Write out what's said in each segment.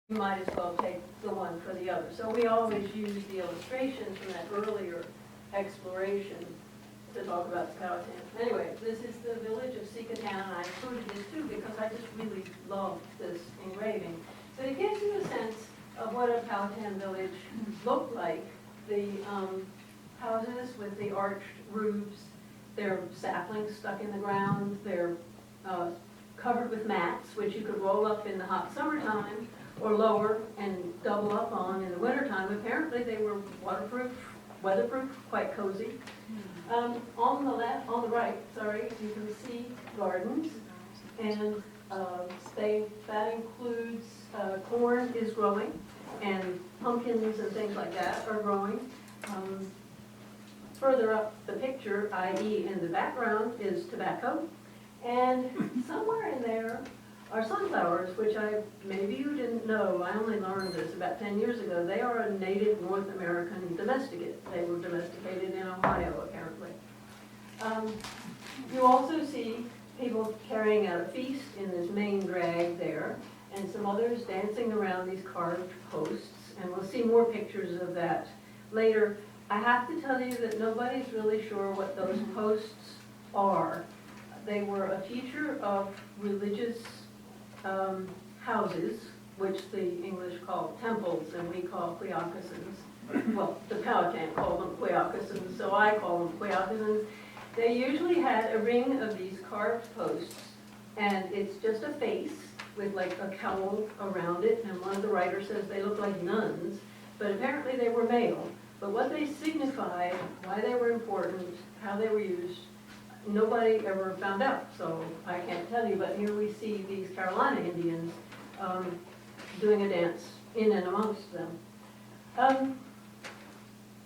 you might as well take the one for the other. So we always use the illustrations from that earlier exploration to talk about the Powhatan. Anyway, this is the village of Sikatan, and I included this too because I just really love this engraving. So it gives you a sense of what a Powhatan village looked like. The houses with the arched roofs, they're saplings stuck in the ground, they're covered with mats, which you could roll up in the hot summertime or lower and double up on in the wintertime. Apparently they were waterproof, weatherproof, quite cozy. On the right, you can see gardens, and that includes corn is growing, and pumpkins and things like that are growing. Further up the picture, i.e. in the background, is tobacco, and somewhere in there are sunflowers, which maybe you didn't know. I only learned this about 10 years ago. They are a native North American domesticate. They were domesticated in Ohio, apparently. You also see people carrying out a feast in this main drag there, and some others dancing around these carved posts, and we'll see more pictures of that later. I have to tell you that nobody's really sure what those posts are. They were a feature of religious houses, which the English call temples and we call Quiakkasins. Well, the Powhatan called them Quiakkasin, so I call them Quiakkasin. They usually had a ring of these carved posts, and it's just a face with like a cowl around it, and one of the writers says they look like nuns, but apparently they were male. But what they signified, why they were important, how they were used, nobody ever found out, so I can't tell you, but here we see these Carolina Indians doing a dance in and amongst them. A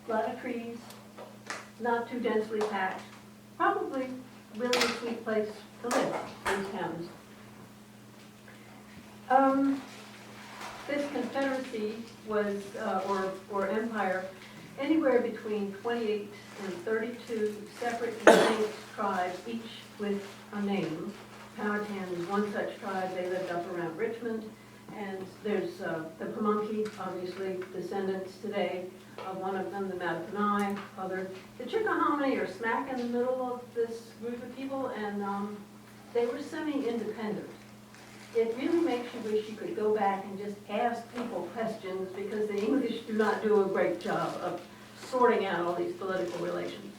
lot of trees, not too densely packed, probably really a sweet place to live, these towns. This confederacy was, or empire, anywhere between 28 and 32 separate distinct tribes, each with a name. Powhatan is one such tribe. They lived up around Richmond. And there's the Pamunkey, obviously descendants today of one of them, the Mattaponi, the Chickahominy are smack in the middle of this group of people, and they were semi-independent. It really makes you wish you could go back and just ask people questions, because the English do not do a great job of sorting out all these political relations.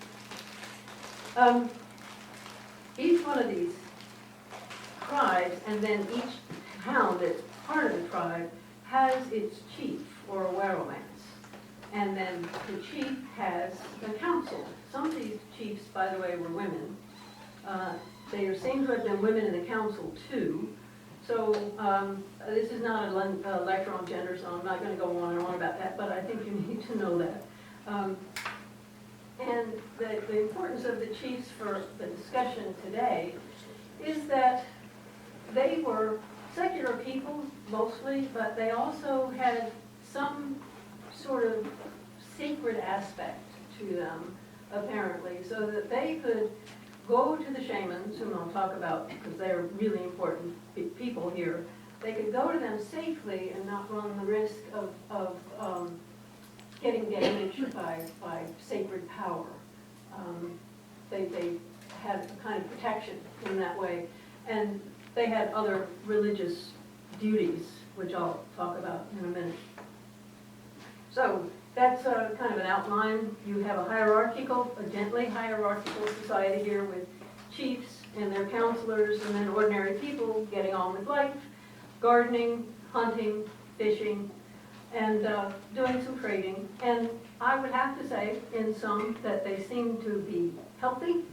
Each one of these tribes, and then each town that's part of the tribe, has its chief, or a werowance. And then the chief has a council. Some of these chiefs, by the way, were women. There seem to have been women in the council, too. So this is not a lecture on gender, so I'm not going to go on and on about that, but I think you need to know that. And the importance of the chiefs for the discussion today is that they were secular people mostly, but they also had some sort of sacred aspect to them, apparently, so that they could go to the shamans, whom I'll talk about because they're really important people here. They could go to them safely and not run the risk of getting damaged by sacred power. They had a kind of protection in that way. And they had other religious duties, which I'll talk about in a minute. So that's kind of an outline. You have a gently hierarchical society here with chiefs and their counselors, and then ordinary people getting on with life, gardening, hunting, fishing, and doing some trading. And I would have to say, in some, that they seem to be healthy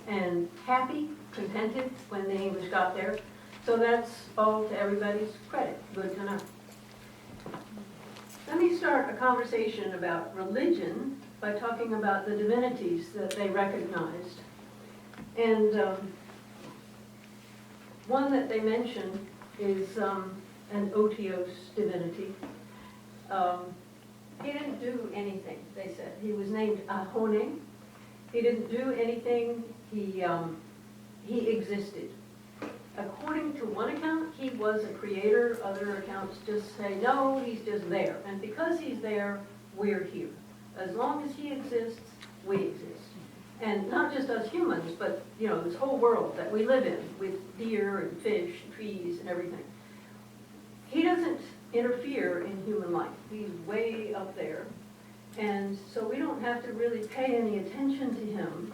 and happy, contented when the English got there. So that's all to everybody's credit. Good to know. Let me start a conversation about religion by talking about the divinities that they recognized. And one that they mention is an Otios divinity. He didn't do anything, they said. He was named Ahone. He didn't do anything. He existed. According to one account, he was a creator. Other accounts just say, no, he's just there. And because he's there, we're here. As long as he exists, we exist. And not just us humans, but this whole world that we live in with deer and fish and trees and everything. He doesn't interfere in human life. He's way up there. And so we don't have to really pay any attention to him.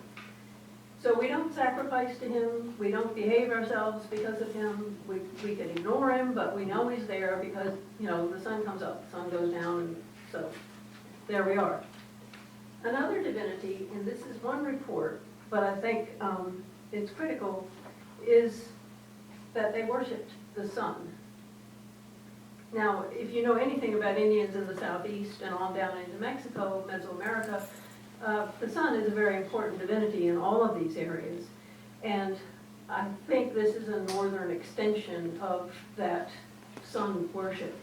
So we don't sacrifice to him. We don't behave ourselves because of him. We can ignore him, but we know he's there because, the sun comes up, the sun goes down, and so there we are. Another divinity, and this is one report, but I think it's critical, is that they worshipped the sun. Now, if you know anything about Indians in the southeast and on down into Mexico, Mesoamerica, the sun is a very important divinity in all of these areas. And I think this is a northern extension of that sun worship.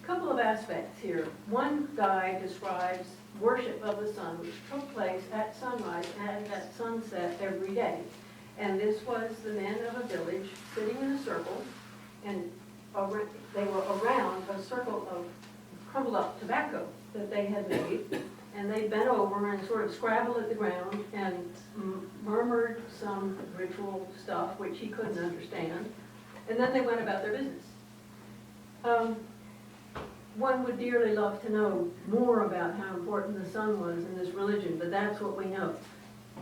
A couple of aspects here. One guy describes worship of the sun, which took place at sunrise and at sunset every day. And this was the men of a village sitting in a circle, and they were around a circle of crumbled up tobacco that they had made, and they bent over and sort of scrabbled at the ground and murmured some ritual stuff which he couldn't understand, and then they went about their business. One would dearly love to know more about how important the sun was in this religion, but that's what we know.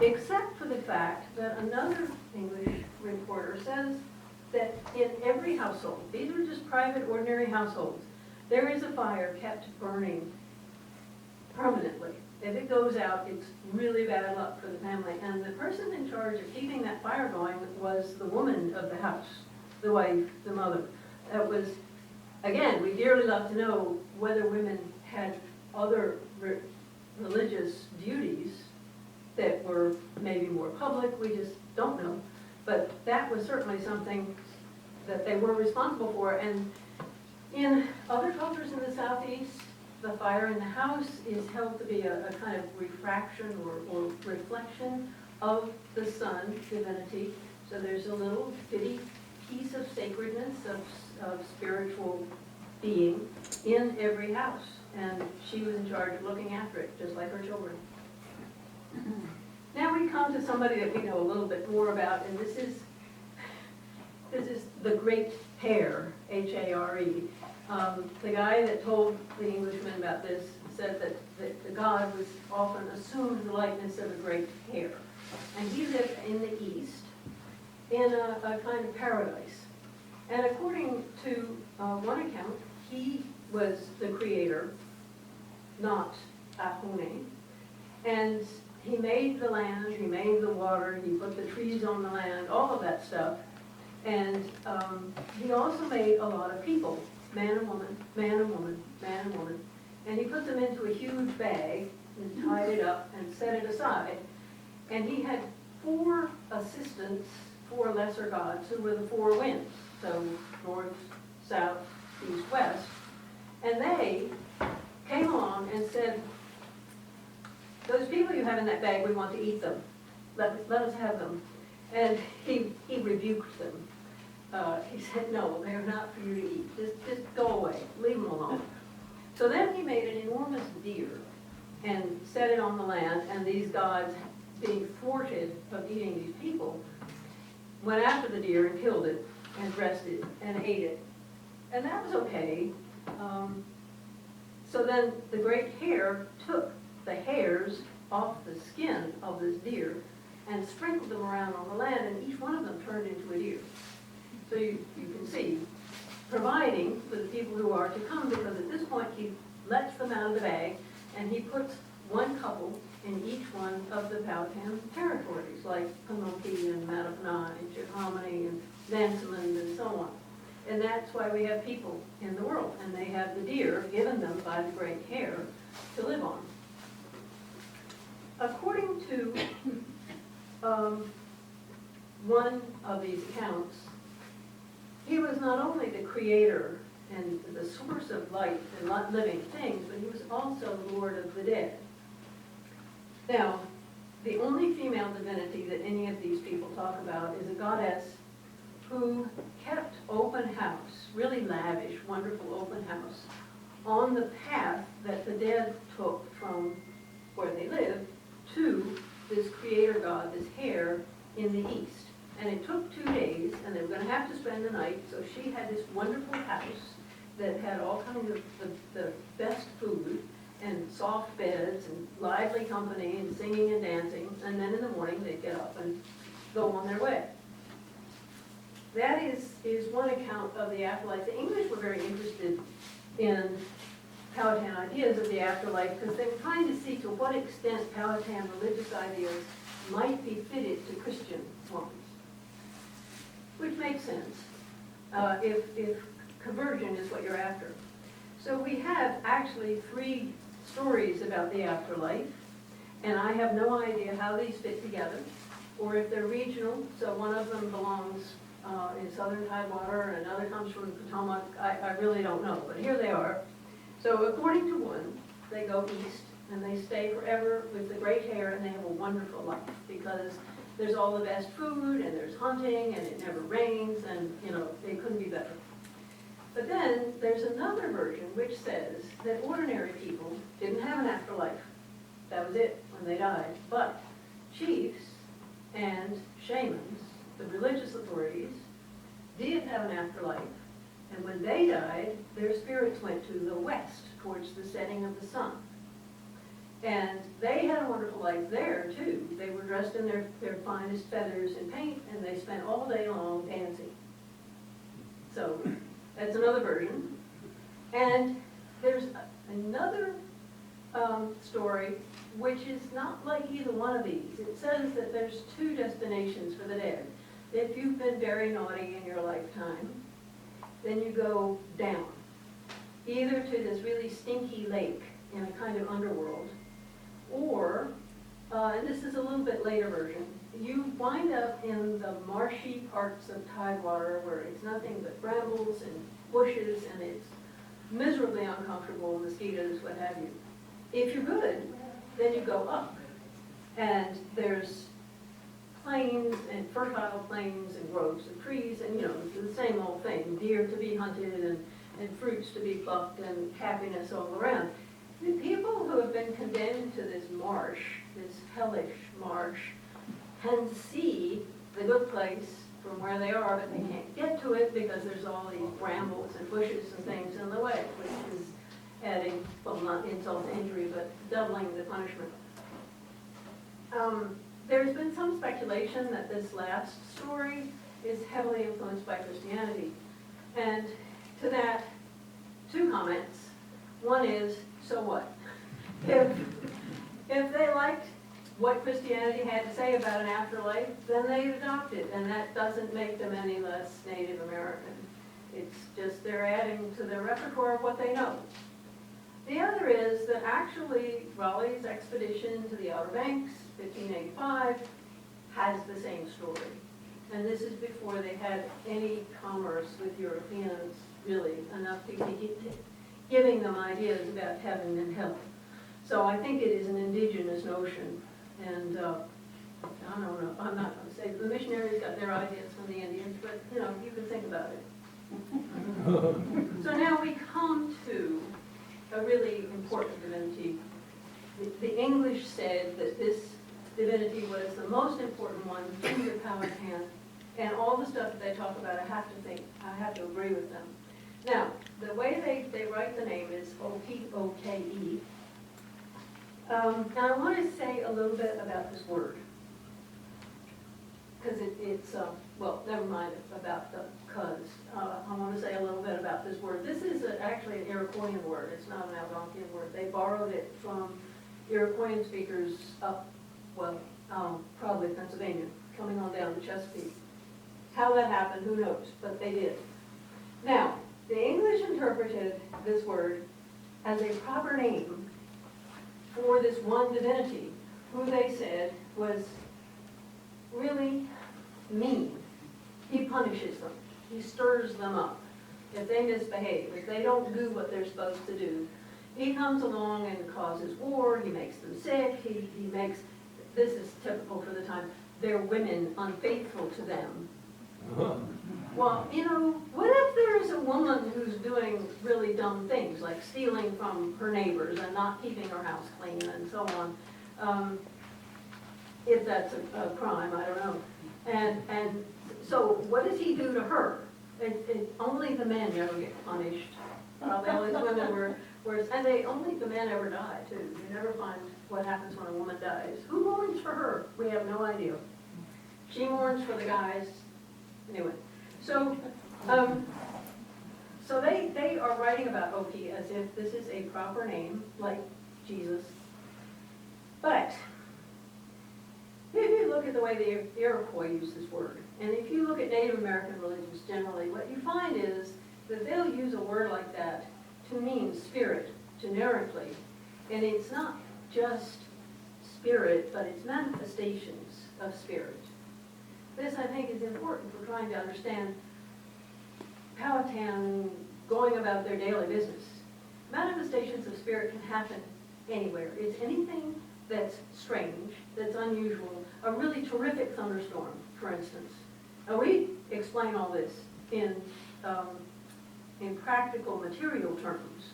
Except for the fact that another English reporter says that in every household, these are just private, ordinary households, there is a fire kept burning permanently. If it goes out, it's really bad luck for the family. And the person in charge of keeping that fire going was the woman of the house, the wife, the mother. That was, again, we dearly love to know whether women had other religious duties that were maybe more public. We just don't know. But that was certainly something that they were responsible for. And in other cultures in the southeast, the fire in the house is held to be a kind of refraction or reflection of the sun divinity. So there's a little bitty piece of sacredness, of spiritual being in every house. And she was in charge of looking after it, just like her children. Now we come to somebody that we know a little bit more about, and this is the Great Hare, H-A-R-E. The guy that told the Englishman about this said that the god was often assumed the likeness of a great hare. And he lived in the east in a kind of paradise. And according to one account, he was the creator, not Ahune. And he made the land, he made the water, he put the trees on the land, all of that stuff. And he also made a lot of people, man and woman, man and woman, man and woman. And he put them into a huge bag and tied it up and set it aside. And he had 4 assistants, 4 lesser gods, who were the 4 winds. So north, south, east, west. And they came along and said, those people you have in that bag, we want to eat them. Let us have them. And he rebuked them. He said, no, they're not for you to eat. Just go away. Leave them alone. So then he made an enormous deer and set it on the land, and these gods, being thwarted of eating these people, went after the deer and killed it and dressed it and ate it. And that was okay. So then the great hare took the hairs off the skin of this deer and sprinkled them around on the land, and each one of them turned into a deer. So you can see, providing for the people who are to come, because at this point he lets them out of the bag, and he puts one couple in each one of the Powhatan territories, like Pamunkey and Matapana and Chickahominy and Nansemond and so on. And that's why we have people in the world, and they have the deer given them by the great hare to live on. According to one of these accounts, he was not only the creator and the source of life and living things, but he was also Lord of the dead. Now, the only female divinity that any of these people talk about is a goddess who kept open house, really lavish, wonderful open house, on the path that the dead took from where they lived to this creator god, this hare, in the east. And it took 2 days, and they were going to have to spend the night, so she had this wonderful house that had all kinds of the best food, and soft beds, and lively company, and singing and dancing, and then in the morning they'd get up and go on their way. That is one account of the afterlife. The English were very interested in Powhatan ideas of the afterlife because they were trying to see to what extent Powhatan religious ideas might be fitted to Christian ones, which makes sense if conversion is what you're after. So we have actually 3 stories about the afterlife, and I have no idea how these fit together or if they're regional. So one of them belongs in southern Tidewater and another comes from Potomac. I really don't know, but here they are. So according to one, they go east and they stay forever with the great hare, and they have a wonderful life because there's all the best food and there's hunting and it never rains, and they couldn't be better. But then there's another version which says that ordinary people didn't have an afterlife. That was it when they died. But chiefs and shamans, the religious authorities, did have an afterlife. And when they died, their spirits went to the west, towards the setting of the sun. And they had a wonderful life there, too. They were dressed in their finest feathers and paint, and they spent all day long dancing. So that's another version. And there's another story, which is not like either one of these. It says that there's 2 destinations for the dead. If you've been very naughty in your lifetime, then you go down, either to this really stinky lake in a kind of underworld, or, and this is a little bit later version, you wind up in the marshy parts of Tidewater where it's nothing but brambles and bushes, and it's miserably uncomfortable, mosquitoes, what have you. If you're good, then you go up, and there's plains and fertile plains and groves of trees, and the same old thing, deer to be hunted and fruits to be plucked and happiness all around. The people who have been condemned to this marsh, this hellish marsh, can see the good place from where they are, but they can't get to it because there's all these brambles and bushes and things in the way, which is adding, well, not insult to injury, but doubling the punishment. There's been some speculation that this last story is heavily influenced by Christianity. And to that, 2 comments. One is, so what? If they liked what Christianity had to say about an afterlife, then they adopt it, and that doesn't make them any less Native American. It's just they're adding to their repertoire of what they know. The other is that actually Raleigh's expedition to the Outer Banks, 1585, has the same story. And this is before they had any commerce with Europeans, really, enough to be giving them ideas about heaven and hell. So I think it is an indigenous notion. And I don't know, I'm not going to say the missionaries got their ideas from the Indians, but you can think about it. So now we come to a really important divinity. The English said that this divinity was the most important one to the Powhatan, and all the stuff that they talk about, I have to agree with them. Now, the way they write the name is O-P-O-K-E. And I want to say a little bit about this word, because it's well, never mind about the cuz. I want to say a little bit about this word. This is actually an Iroquoian word. It's not an Algonquian word. They borrowed it from Iroquoian speakers up, well, probably Pennsylvania, coming on down to Chesapeake. How that happened, who knows, but they did. Now, the English interpreted this word as a proper name for this one divinity, who they said was really mean. He punishes them. He stirs them up. If they misbehave, if they don't do what they're supposed to do, he comes along and causes war. He makes them sick. He makes, this is typical for the time, their women unfaithful to them. Well, you know, what if there's a woman who's doing really dumb things, like stealing from her neighbors and not keeping her house clean and so on? If that's a crime, I don't know. And so what does he do to her? Only the men ever get punished. All these women were, and only the men ever die too. You never find what happens when a woman dies. Who mourns for her? We have no idea. She mourns for the guys. Anyway, so so they are writing about Oki as if this is a proper name, like Jesus. But if you look at the way the Iroquois use this word, and if you look at Native American religions generally, what you find is that they'll use a word like that to mean spirit generically. And it's not just spirit, but it's manifestations of spirit. This, I think, is important for trying to understand Powhatan going about their daily business. Manifestations of spirit can happen anywhere. It's anything that's strange, that's unusual, a really terrific thunderstorm, for instance. Now, we explain all this in practical material terms,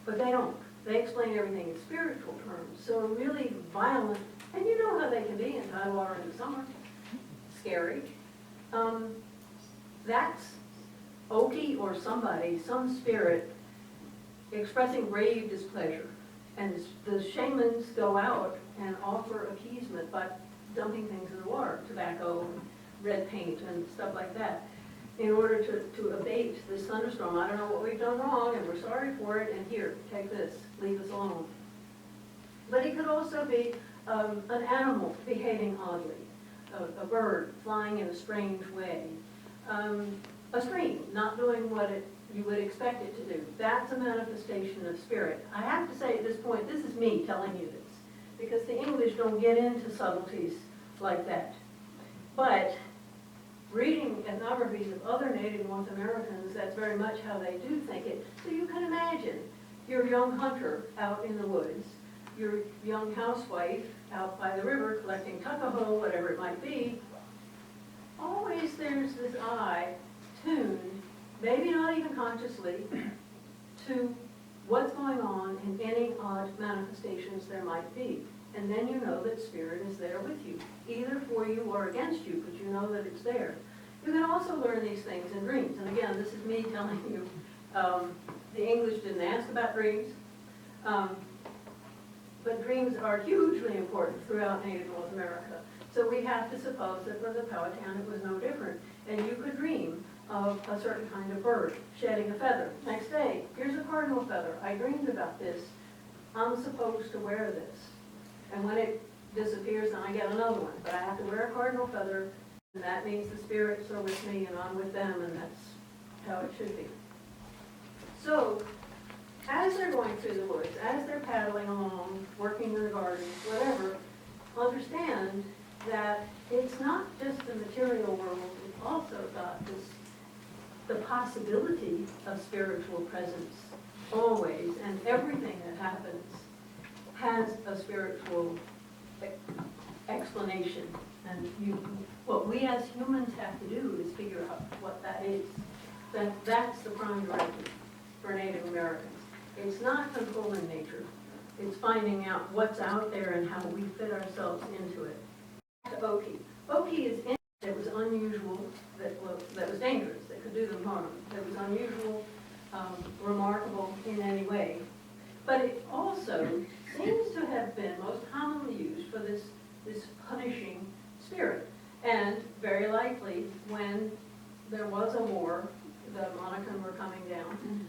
but they don't. They explain everything in spiritual terms. So really violent, and you know how they can be in Tidewater in the summer, scary. That's Oki or somebody, some spirit, expressing grave displeasure. And the shamans go out and offer appeasement by dumping things in the water, tobacco, red paint, and stuff like that, in order to abate this thunderstorm. I don't know what we've done wrong, and we're sorry for it, and here, take this, leave us alone. But it could also be an animal behaving oddly, a bird flying in a strange way, a stream not doing what you would expect it to do. That's a manifestation of spirit. I have to say at this point, this is me telling you this, because the English don't get into subtleties like that. But reading ethnographies of other Native North Americans, that's very much how they do think it. So you can imagine your young hunter out in the woods, your young housewife out by the river collecting tuckahoe, whatever it might be. Always there's this eye tuned, maybe not even consciously, to what's going on in any odd manifestations there might be. And then you know that spirit is there with you, either for you or against you, but you know that it's there. You can also learn these things in dreams. And again, this is me telling you, the English didn't ask about dreams, but dreams are hugely important throughout Native North America. So we have to suppose that for the Powhatan it was no different. And you could dream of a certain kind of bird shedding a feather. Next day, here's a cardinal feather. I dreamed about this. I'm supposed to wear this. And when it disappears, then I get another one. But I have to wear a cardinal feather, and that means the spirits are with me and I'm with them, and that's how it should be. So, as they're going through the woods, as they're paddling along, working in the gardens, whatever, understand that it's not just the material world, it's also got the possibility of spiritual presence always, and everything that happens has a spiritual explanation. And what we as humans have to do is figure out what that is. That's the prime directive for Native Americans. It's not controlling nature. It's finding out what's out there and how we fit ourselves into it. To Oki. Oki is anything that was unusual, that was dangerous, that could do them harm, that was unusual, remarkable in any way. But it also seems to have been most commonly used for this punishing spirit. And very likely when there was a war, the Monacan were coming down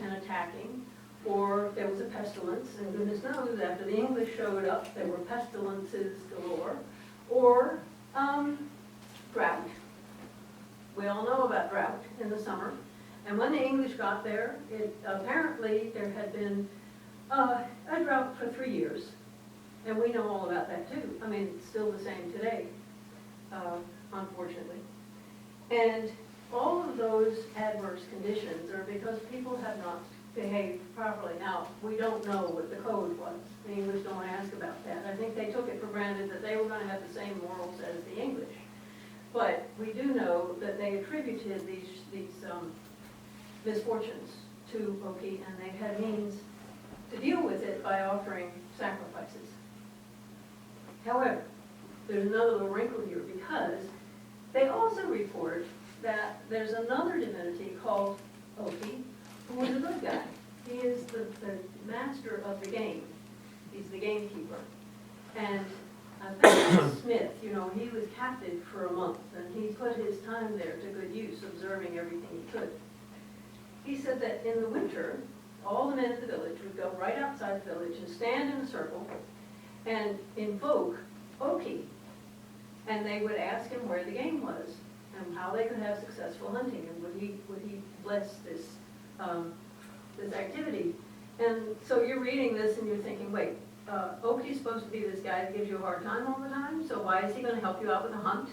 and attacking, or there was a pestilence, and goodness knows after the English showed up there were pestilences galore, or drought. We all know about drought in the summer. And when the English got there, apparently there had been a drought for 3 years. And we know all about that too. I mean, it's still the same today, unfortunately. And all of those adverse conditions are because people have not behaved properly. Now, we don't know what the code was. The English don't ask about that. I think they took it for granted that they were going to have the same morals as the English. But we do know that they attributed these misfortunes to Oki, and they had means to deal with it by offering sacrifices. However, there's another little wrinkle here, because they also report that there's another divinity called Oki, who is a good guy. He is the master of the game. He's the gamekeeper. And I think Smith, you know, he was captive for a month, and he put his time there to good use, observing everything he could. He said that in the winter, all the men of the village would go right outside the village and stand in a circle and invoke Oki. And they would ask him where the game was and how they could have successful hunting, and would he bless this this activity. And so you're reading this and you're thinking, wait, Oki's supposed to be this guy that gives you a hard time all the time, so why is he going to help you out with a hunt?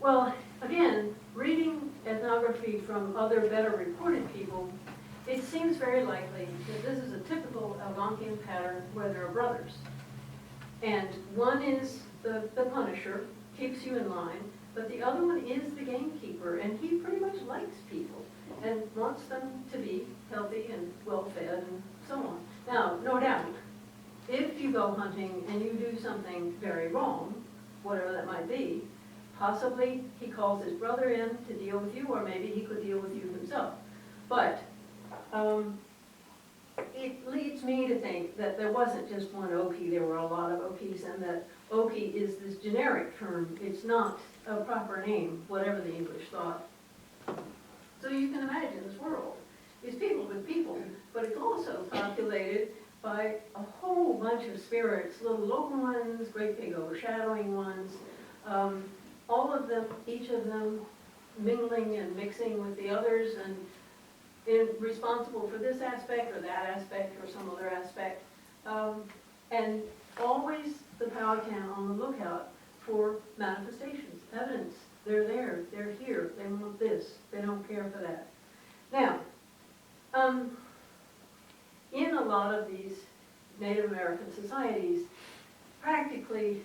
Well, again, reading ethnography from other better reported people, it seems very likely that this is a typical Algonquian pattern where there are brothers. And one is the punisher, keeps you in line, but the other one is the gamekeeper, and he pretty much likes people and wants them to be healthy and well-fed and so on. Now, no doubt, if you go hunting and you do something very wrong, whatever that might be, possibly he calls his brother in to deal with you, or maybe he could deal with you himself. But it leads me to think that there wasn't just one Oki, there were a lot of Okis, and that Oki is this generic term. It's not a proper name, whatever the English thought. So you can imagine this world is people with people, but it's also populated by a whole bunch of spirits, little local ones, great big overshadowing ones, all of them, each of them mingling and mixing with the others, and responsible for this aspect or that aspect or some other aspect. And always the Powhatan on the lookout for manifestations, evidence. They're there, they're here, they want this, they don't care for that. Now, in a lot of these Native American societies, practically,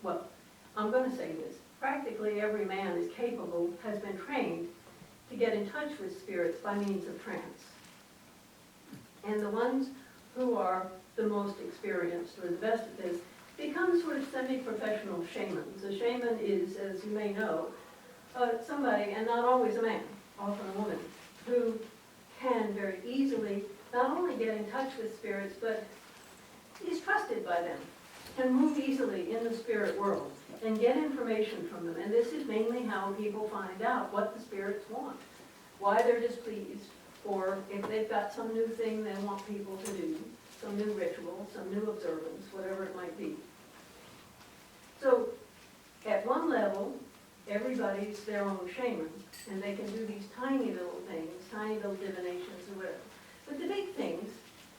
well, I'm going to say this, practically every man is capable, has been trained to get in touch with spirits by means of trance. And the ones who are the most experienced or the best at this become sort of semi-professional shamans. A shaman is, as you may know, somebody, and not always a man, often a woman, who can very easily not only get in touch with spirits, but is trusted by them, can move easily in the spirit world and get information from them. And this is mainly how people find out what the spirits want, why they're displeased, or if they've got some new thing they want people to do, some new ritual, some new observance, whatever it might be. So at one level, everybody's their own shaman, and they can do these tiny little things, tiny little divinations or whatever. But the big things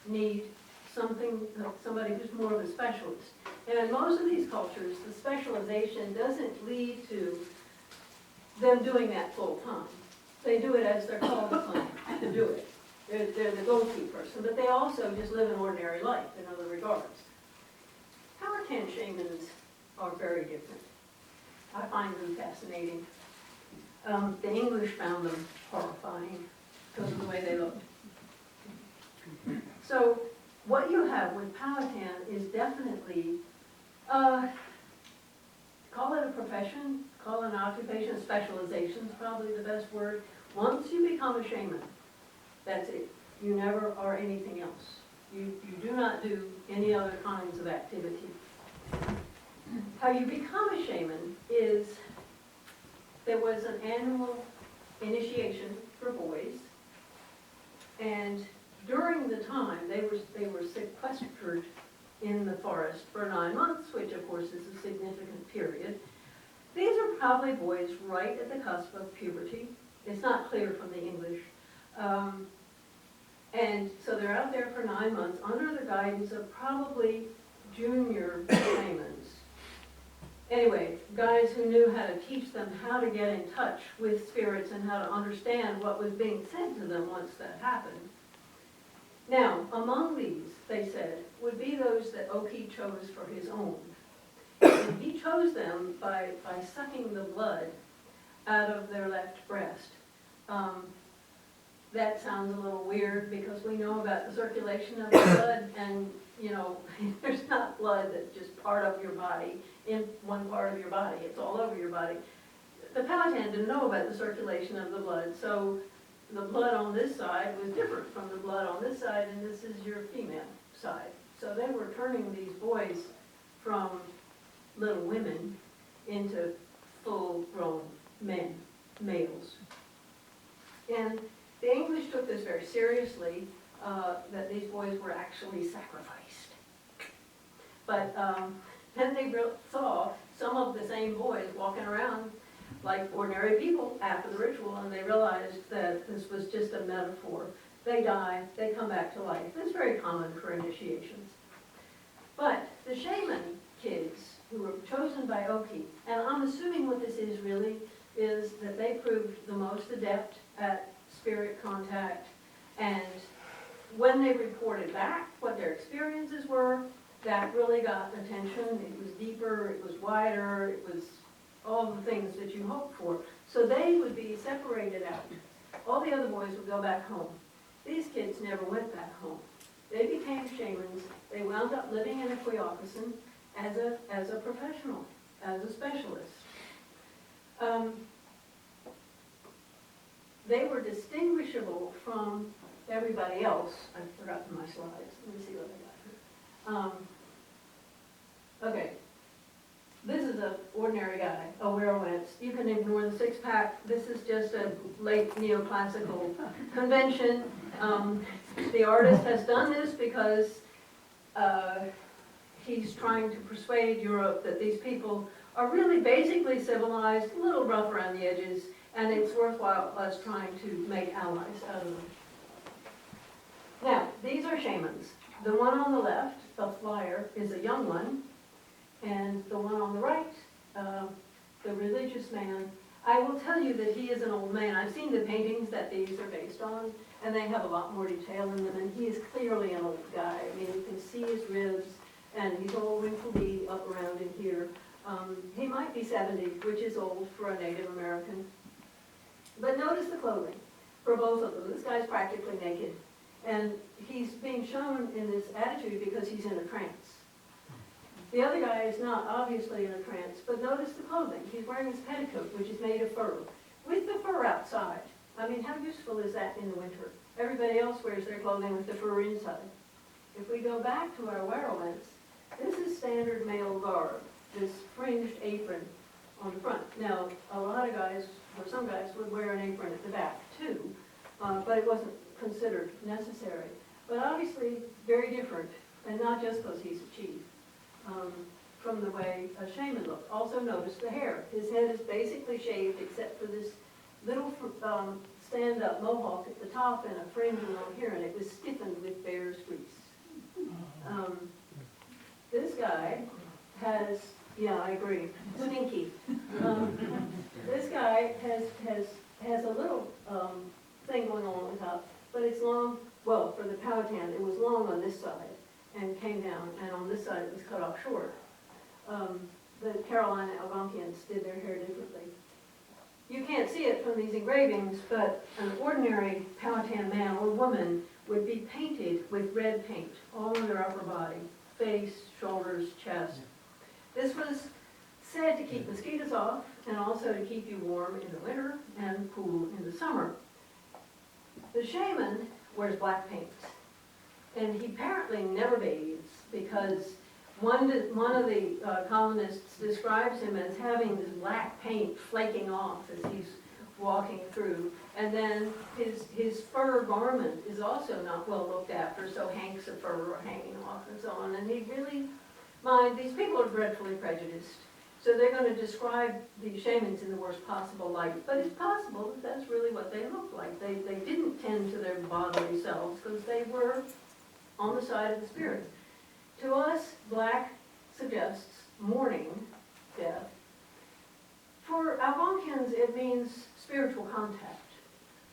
need something, somebody who's more of a specialist. And in most of these cultures, the specialization doesn't lead to them doing that full time. They do it as they're called upon to do it. They're the go-to person, but they also just live an ordinary life in other regards. Powhatan shamans are very different. I find them fascinating. The English found them horrifying because of the way they looked. So what you have with Powhatan is definitely, call it a profession, call it an occupation, specialization is probably the best word. Once you become a shaman, that's it. You never are anything else. You do not do any other kinds of activity. How you become a shaman is, there was an annual initiation for boys, and during the time they were sequestered in the forest for 9 months, which of course is a significant period. These are probably boys right at the cusp of puberty. It's not clear from the English. And so they're out there for 9 months under the guidance of probably junior shamans. Anyway, guys who knew how to teach them how to get in touch with spirits and how to understand what was being said to them once that happened. Now, among these, they said, would be those that Oki chose for his own. And he chose them by sucking the blood out of their left breast. That sounds a little weird because we know about the circulation of the blood, and you know, there's not blood that's just part of your body, in one part of your body, it's all over your body. The Powhatan didn't know about the circulation of the blood, so the blood on this side was different from the blood on this side, and this is your female side. So they were turning these boys from little women into full-grown men, males. And the English took this very seriously, that these boys were actually sacrificed. But then they saw some of the same boys walking around like ordinary people after the ritual, and they realized that this was just a metaphor. They die, they come back to life. It's very common for initiations. But the shaman kids who were chosen by Oki, and I'm assuming what this is really, is that they proved the most adept at spirit contact, and when they reported back what their experiences were, that really got attention. It was deeper, it was wider, it was all the things that you hope for. So they would be separated out. All the other boys would go back home. These kids never went back home. They became shamans. They wound up living in a Quiakkasin as a professional, as a specialist. They were distinguishable from everybody else. I've forgotten my slides. Let me see what I got here. Okay. This is an ordinary guy, a werewolf. You can ignore the six-pack. This is just a late neoclassical convention. The artist has done this because he's trying to persuade Europe that these people are really basically civilized, a little rough around the edges, and it's worthwhile us trying to make allies out of them. Now, these are shamans. The one on the left, the flyer, is a young one, and the one on the right, the religious man, I will tell you that he is an old man. I've seen the paintings that these are based on, and they have a lot more detail in them, and he is clearly an old guy. I mean, you can see his ribs, and he's all wrinkledy up around in here. He might be 70, which is old for a Native American. But notice the clothing for both of them. This guy's practically naked, and he's being shown in this attitude because he's in a trance. The other guy is not obviously in a trance, but notice the clothing. He's wearing his petticoat, which is made of fur, with the fur outside. I mean, how useful is that in the winter? Everybody else wears their clothing with the fur inside. If we go back to our werewolves, this is standard male garb, this fringed apron on the front. Now, a lot of guys, or some guys, would wear an apron at the back too, but it wasn't considered necessary. But obviously, very different, and not just because he's a chief. From the way a shaman looked. Also notice the hair. His head is basically shaved except for this little stand-up mohawk at the top and a fringe along here, and it was stiffened with bear's grease. This guy has, yeah, I agree, stinky. This guy has a little thing going on top, but it's long, well, for the Powhatan, it was long on this side and came down, and on this side it was cut off short. The Carolina Algonquians did their hair differently. You can't see it from these engravings, but an ordinary Powhatan man or woman would be painted with red paint all on their upper body, face, shoulders, chest. This was said to keep mosquitoes off and also to keep you warm in the winter and cool in the summer. The shaman wears black paint. And he apparently never bathes because one of the colonists describes him as having this black paint flaking off as he's walking through. And then his fur garment is also not well looked after, so hanks of fur are hanging off and so on. And he really, these people are dreadfully prejudiced. So they're going to describe the shamans in the worst possible light. But it's possible that that's really what they looked like. They didn't tend to their bodily selves because they were on the side of the spirit. To us, black suggests mourning death. For Algonquins, it means spiritual contact.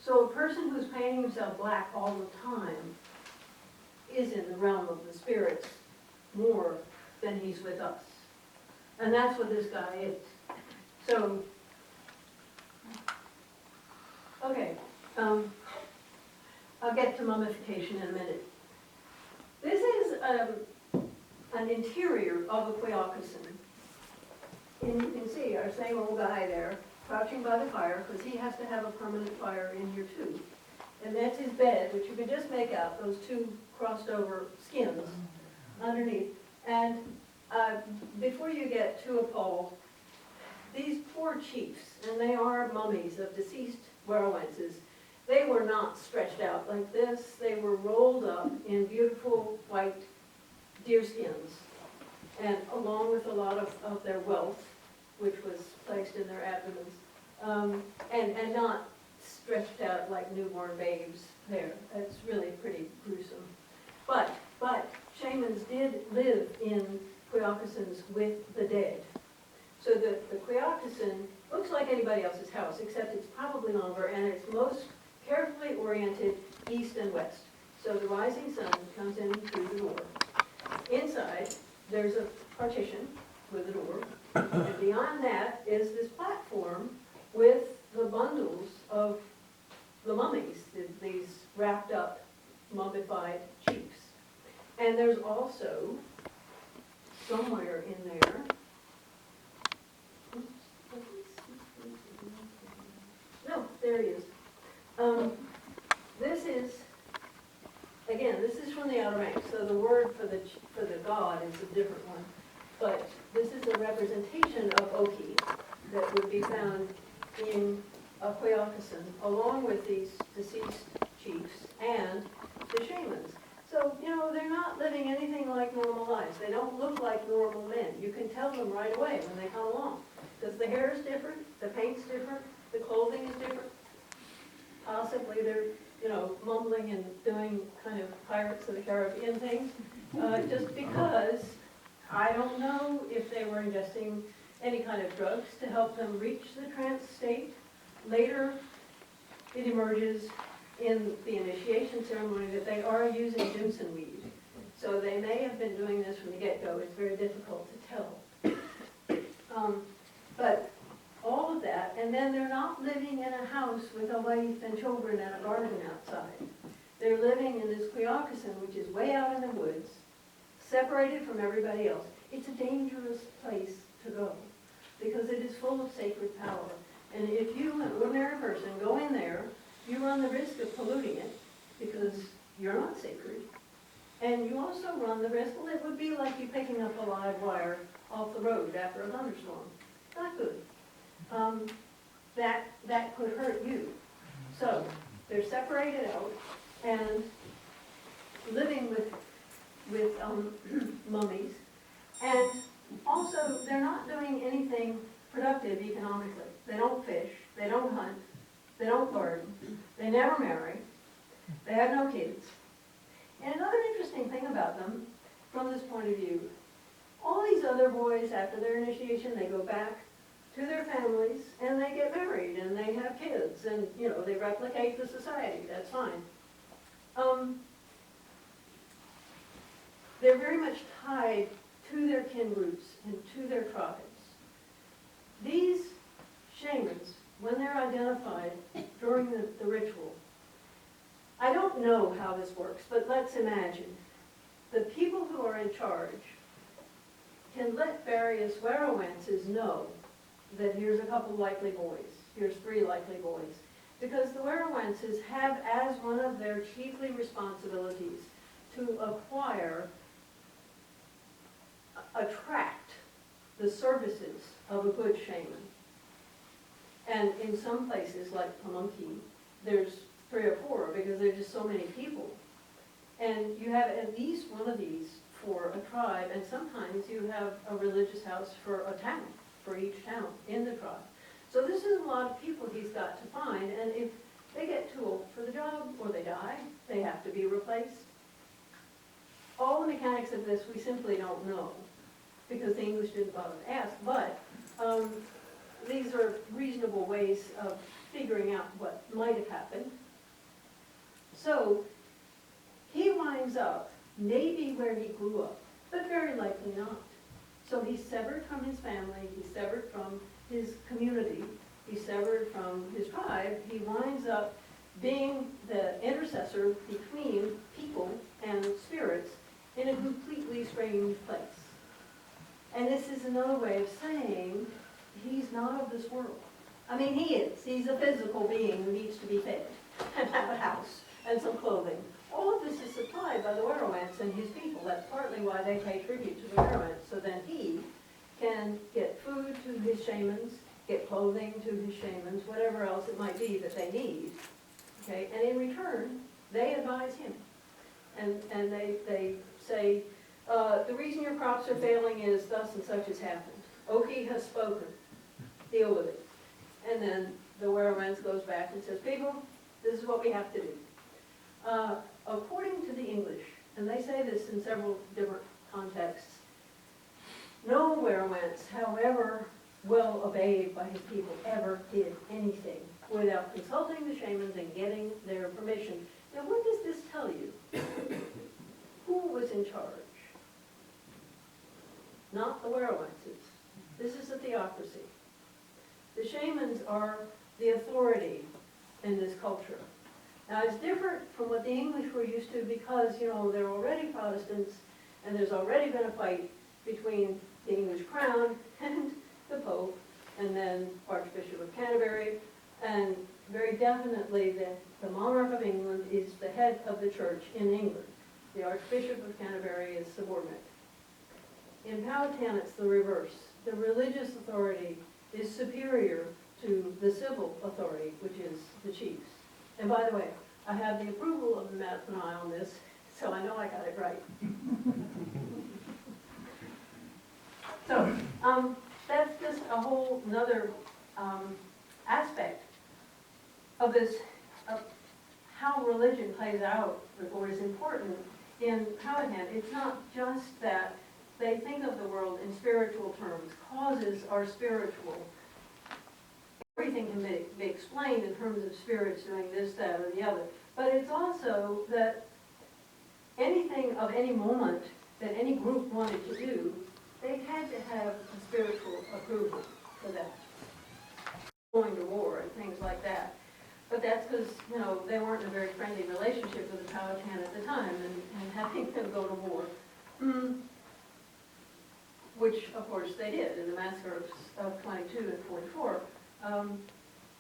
So a person who's painting himself black all the time is in the realm of the spirits more than he's with us. And that's what this guy is. So, okay, I'll get to mummification in a minute. This is an interior of a Quiakkasin. You can see our same old guy there, crouching by the fire, because he has to have a permanent fire in here too. And that's his bed, which you can just make out, those two crossed over skins underneath. And before you get too appalled, these poor chiefs, and they are mummies of deceased Werowens's, they were not stretched out like this. They were rolled up in beautiful white deer skins, and along with a lot of their wealth, which was placed in their abdomens, and not stretched out like newborn babes there. That's really pretty gruesome. But shamans did live in Quiakkasins with the dead. So the Quiakkasin looks like anybody else's house, except it's probably longer and it's most carefully oriented east and west. So the rising sun comes in through the door. Inside, there's a partition with a door, and beyond that is this platform with the bundles of the mummies, these wrapped up, mummified chiefs. And there's also, somewhere in there, no, there he is. This is, again, this is from the Outer Ranks, so the word for the god is a different one. But this is a representation of Oki that would be found in a Quiakkasin, along with these deceased chiefs and the shamans. So, you know, they're not living anything like normal lives. They don't look like normal men. You can tell them right away when they come along. Because the hair is different, the paint's different, the clothing is different. Possibly they're, you know, mumbling and doing kind of Pirates of the Caribbean things. Just because I don't know if they were ingesting any kind of drugs to help them reach the trance state. Later, it emerges in the initiation ceremony that they are using Jimson weed. So they may have been doing this from the get-go. It's very difficult to tell. But all of that, and then they're not living in a house with a wife and children and a garden outside. They're living in this Quiakkasin, which is way out in the woods, separated from everybody else. It's a dangerous place to go because it is full of sacred power. And if you, an ordinary person, go in there, you run the risk of polluting it because you're not sacred. And you also run the risk, well, it would be like you picking up a live wire off the road after a thunderstorm. Not good. That could hurt you. So they're separated out and living with mummies. And also, they're not doing anything productive economically. They don't fish, they don't hunt, they don't garden, they never marry, they have no kids. And another interesting thing about them, from this point of view, all these other boys, after their initiation, they go back to their families and they get married and they have kids and, you know, they replicate the society. That's fine. They're very much tied to their kin roots and to their tribes. These shamans, when they're identified during the ritual, I don't know how this works, but let's imagine the people who are in charge can let various Werowenses know that here's a couple likely boys, here's 3 likely boys. Because the Werowenses have as one of their chiefly responsibilities to attract the services of a good shaman. And in some places, like Pamunkey, there's 3 or 4 because there's just so many people. And you have at least one of these for a tribe, and sometimes you have a religious house for a town, for each town in the tribe. So this is a lot of people he's got to find, and if they get too old for the job or they die, they have to be replaced. All the mechanics of this we simply don't know because the English didn't bother to ask, but these are reasonable ways of figuring out what might have happened. So he winds up maybe where he grew up, but very likely not. So he's severed from his family, he's severed from his community, he's severed from his tribe. He winds up being the intercessor between people and spirits in a completely strange place. And this is another way of saying he's not of this world. I mean, he is. He's a physical being who needs to be fed and have a house and some clothing. All of this is supplied by the Werowance and his people. That's partly why they pay tribute to the Werowance, so then he can get food to his shamans, get clothing to his shamans, whatever else it might be that they need. Okay, and in return, they advise him. And they say, the reason your crops are failing is thus and such has happened. Oki has spoken. Deal with it. And then the Werowance goes back and says, people, this is what we have to do. According to the English, and they say this in several different contexts, no Werowance, however well obeyed by his people, ever did anything without consulting the shamans and getting their permission. Now what does this tell you? Who was in charge? Not the Werowances. This is a theocracy. The shamans are the authority in this culture. Now it's different from what the English were used to because, you know, they're already Protestants and there's already been a fight between the English crown and the Pope and then Archbishop of Canterbury, and very definitely the monarch of England is the head of the church in England. The Archbishop of Canterbury is subordinate. In Powhatan it's the reverse. The religious authority is superior to the civil authority, which is the chiefs. And by the way, I have the approval of the Matanai on this, so I know I got it right. So, that's just a whole another aspect of this, of how religion plays out, or is important in Powhatan. It's not just that they think of the world in spiritual terms. Causes are spiritual. Everything can be explained in terms of spirits doing this, that, or the other. But it's also that anything of any moment that any group wanted to do, they had to have a spiritual approval for that. Going to war and things like that. But that's because, you know, they weren't in a very friendly relationship with the Powhatan at the time, and having them go to war. Which, of course, they did in the massacres of 22 and 44.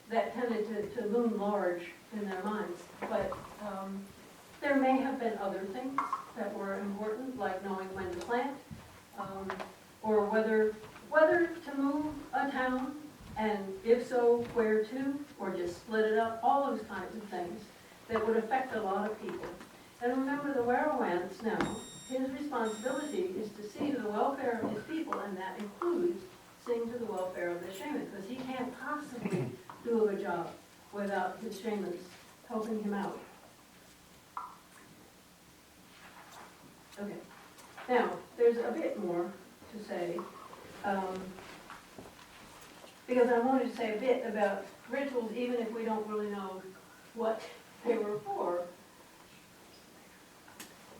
That tended to loom large in their minds. But there may have been other things that were important, like knowing when to plant, or whether to move a town, and if so, where to, or just split it up, all those kinds of things that would affect a lot of people. And remember, the Werowance now, his responsibility is to see to the welfare of his people, and that includes seeing to the welfare of the shaman, because he can't possibly do a job without his shamans helping him out. Okay, now, there's a bit more to say, because I wanted to say a bit about rituals, even if we don't really know what they were for.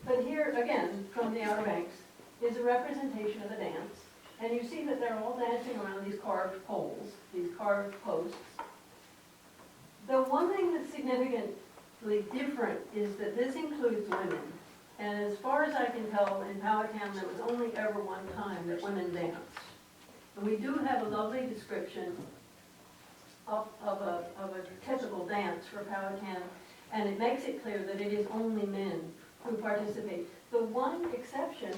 But here, again, from the Outer Banks, is a representation of a dance. And you see that they're all dancing around these carved poles, these carved posts. The one thing that's significantly different is that this includes women. And as far as I can tell, in Powhatan, there was only ever one time that women danced. And we do have a lovely description of a typical dance for Powhatan, and it makes it clear that it is only men who participate. The one exception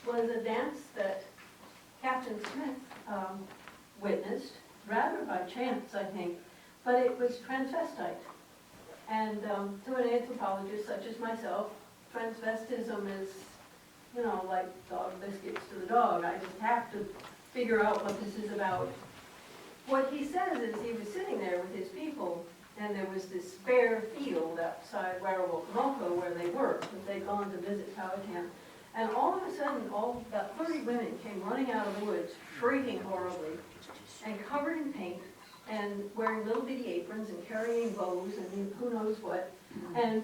was a dance that Captain Smith witnessed, rather by chance, I think, but it was transvestite. And to an anthropologist such as myself, transvestism is, you know, like dog biscuits to the dog. I just have to figure out what this is about. What he says is he was sitting there with his people, and there was this bare field outside Warawokomoko where they were, because they'd gone to visit Powhatan. And all of a sudden, about 30 women came running out of the woods, shrieking horribly, and covered in paint, and wearing little bitty aprons, and carrying bows, and who knows what. And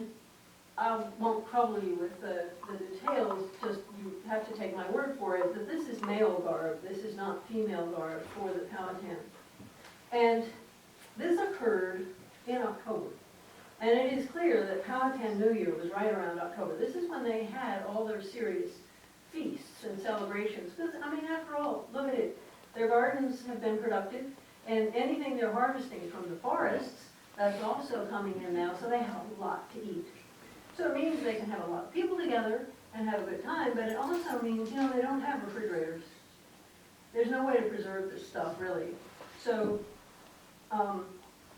I won't trouble you with the details, just you have to take my word for it, that this is male garb, this is not female garb for the Powhatan. And this occurred in October. And it is clear that Powhatan New Year was right around October. This is when they had all their serious feasts and celebrations. Because, I mean, after all, look at it. Their gardens have been productive, and anything they're harvesting from the forests, that's also coming in now, so they have a lot to eat. So it means they can have a lot of people together and have a good time, but it also means, you know, they don't have refrigerators. There's no way to preserve this stuff, really. So,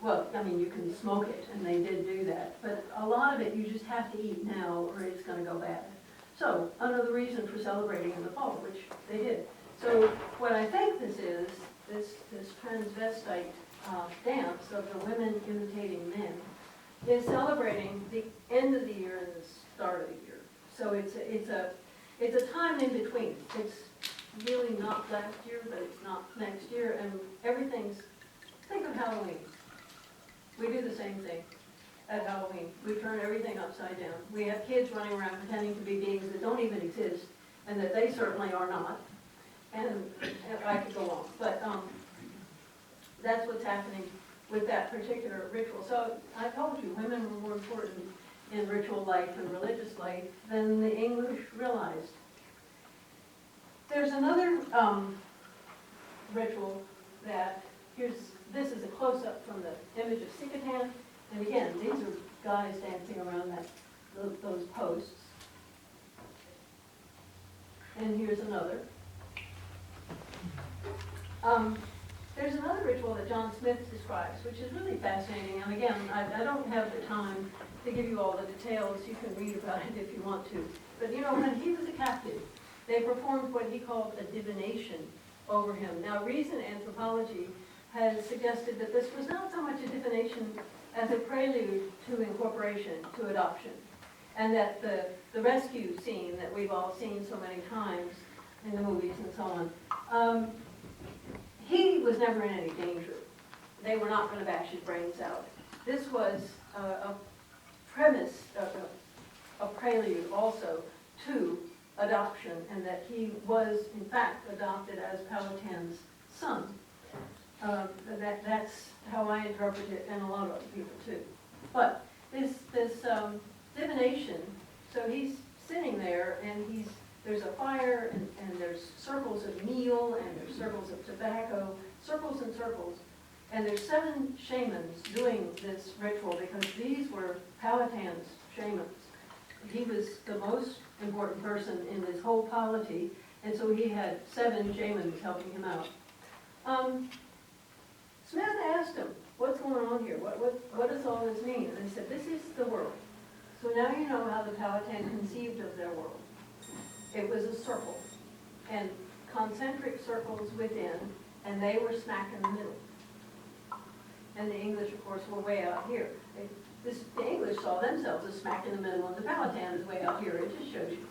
well, I mean, you can smoke it, and they did do that, but a lot of it you just have to eat now or it's going to go bad. So, another reason for celebrating in the fall, which they did. So, what I think this is, this transvestite dance of the women imitating men, is celebrating the end of the year and the start of the year. So it's a time in between. It's really not last year, but it's not next year, and everything's, think of Halloween. We do the same thing at Halloween. We turn everything upside down. We have kids running around pretending to be beings that don't even exist, and that they certainly are not. And I could go on, but that's what's happening with that particular ritual. So I told you, women were more important in ritual life and religious life than the English realized. There's another ritual that, this is a close-up from the image of Sikatan, and again, these are guys dancing around those posts. And here's another. There's another ritual that John Smith describes, which is really fascinating. And again, I don't have the time to give you all the details. You can read about it if you want to. But you know, when he was a captive, they performed what he called a divination over him. Now, recent anthropology has suggested that this was not so much a divination as a prelude to incorporation, to adoption. And that the rescue scene that we've all seen so many times in the movies and so on, he was never in any danger. They were not going to bash his brains out. This was a premise, a prelude also to adoption, and that he was, in fact, adopted as Powhatan's son. That's how I interpret it, and a lot of other people too. But this divination, so he's sitting there, and there's a fire, and there's circles of meal, and there's circles of tobacco, circles and circles. And there's 7 shamans doing this ritual, because these were Powhatan's shamans. He was the most important person in this whole polity, and so he had 7 shamans helping him out. Smith asked him, what's going on here? What does all this mean? And they said, this is the world. So now you know how the Powhatan conceived of their world. It was a circle, and concentric circles within, and they were smack in the middle. And the English, of course, were way out here. The English saw themselves as smack in the middle, and the Powhatan is way out here. It just shows you.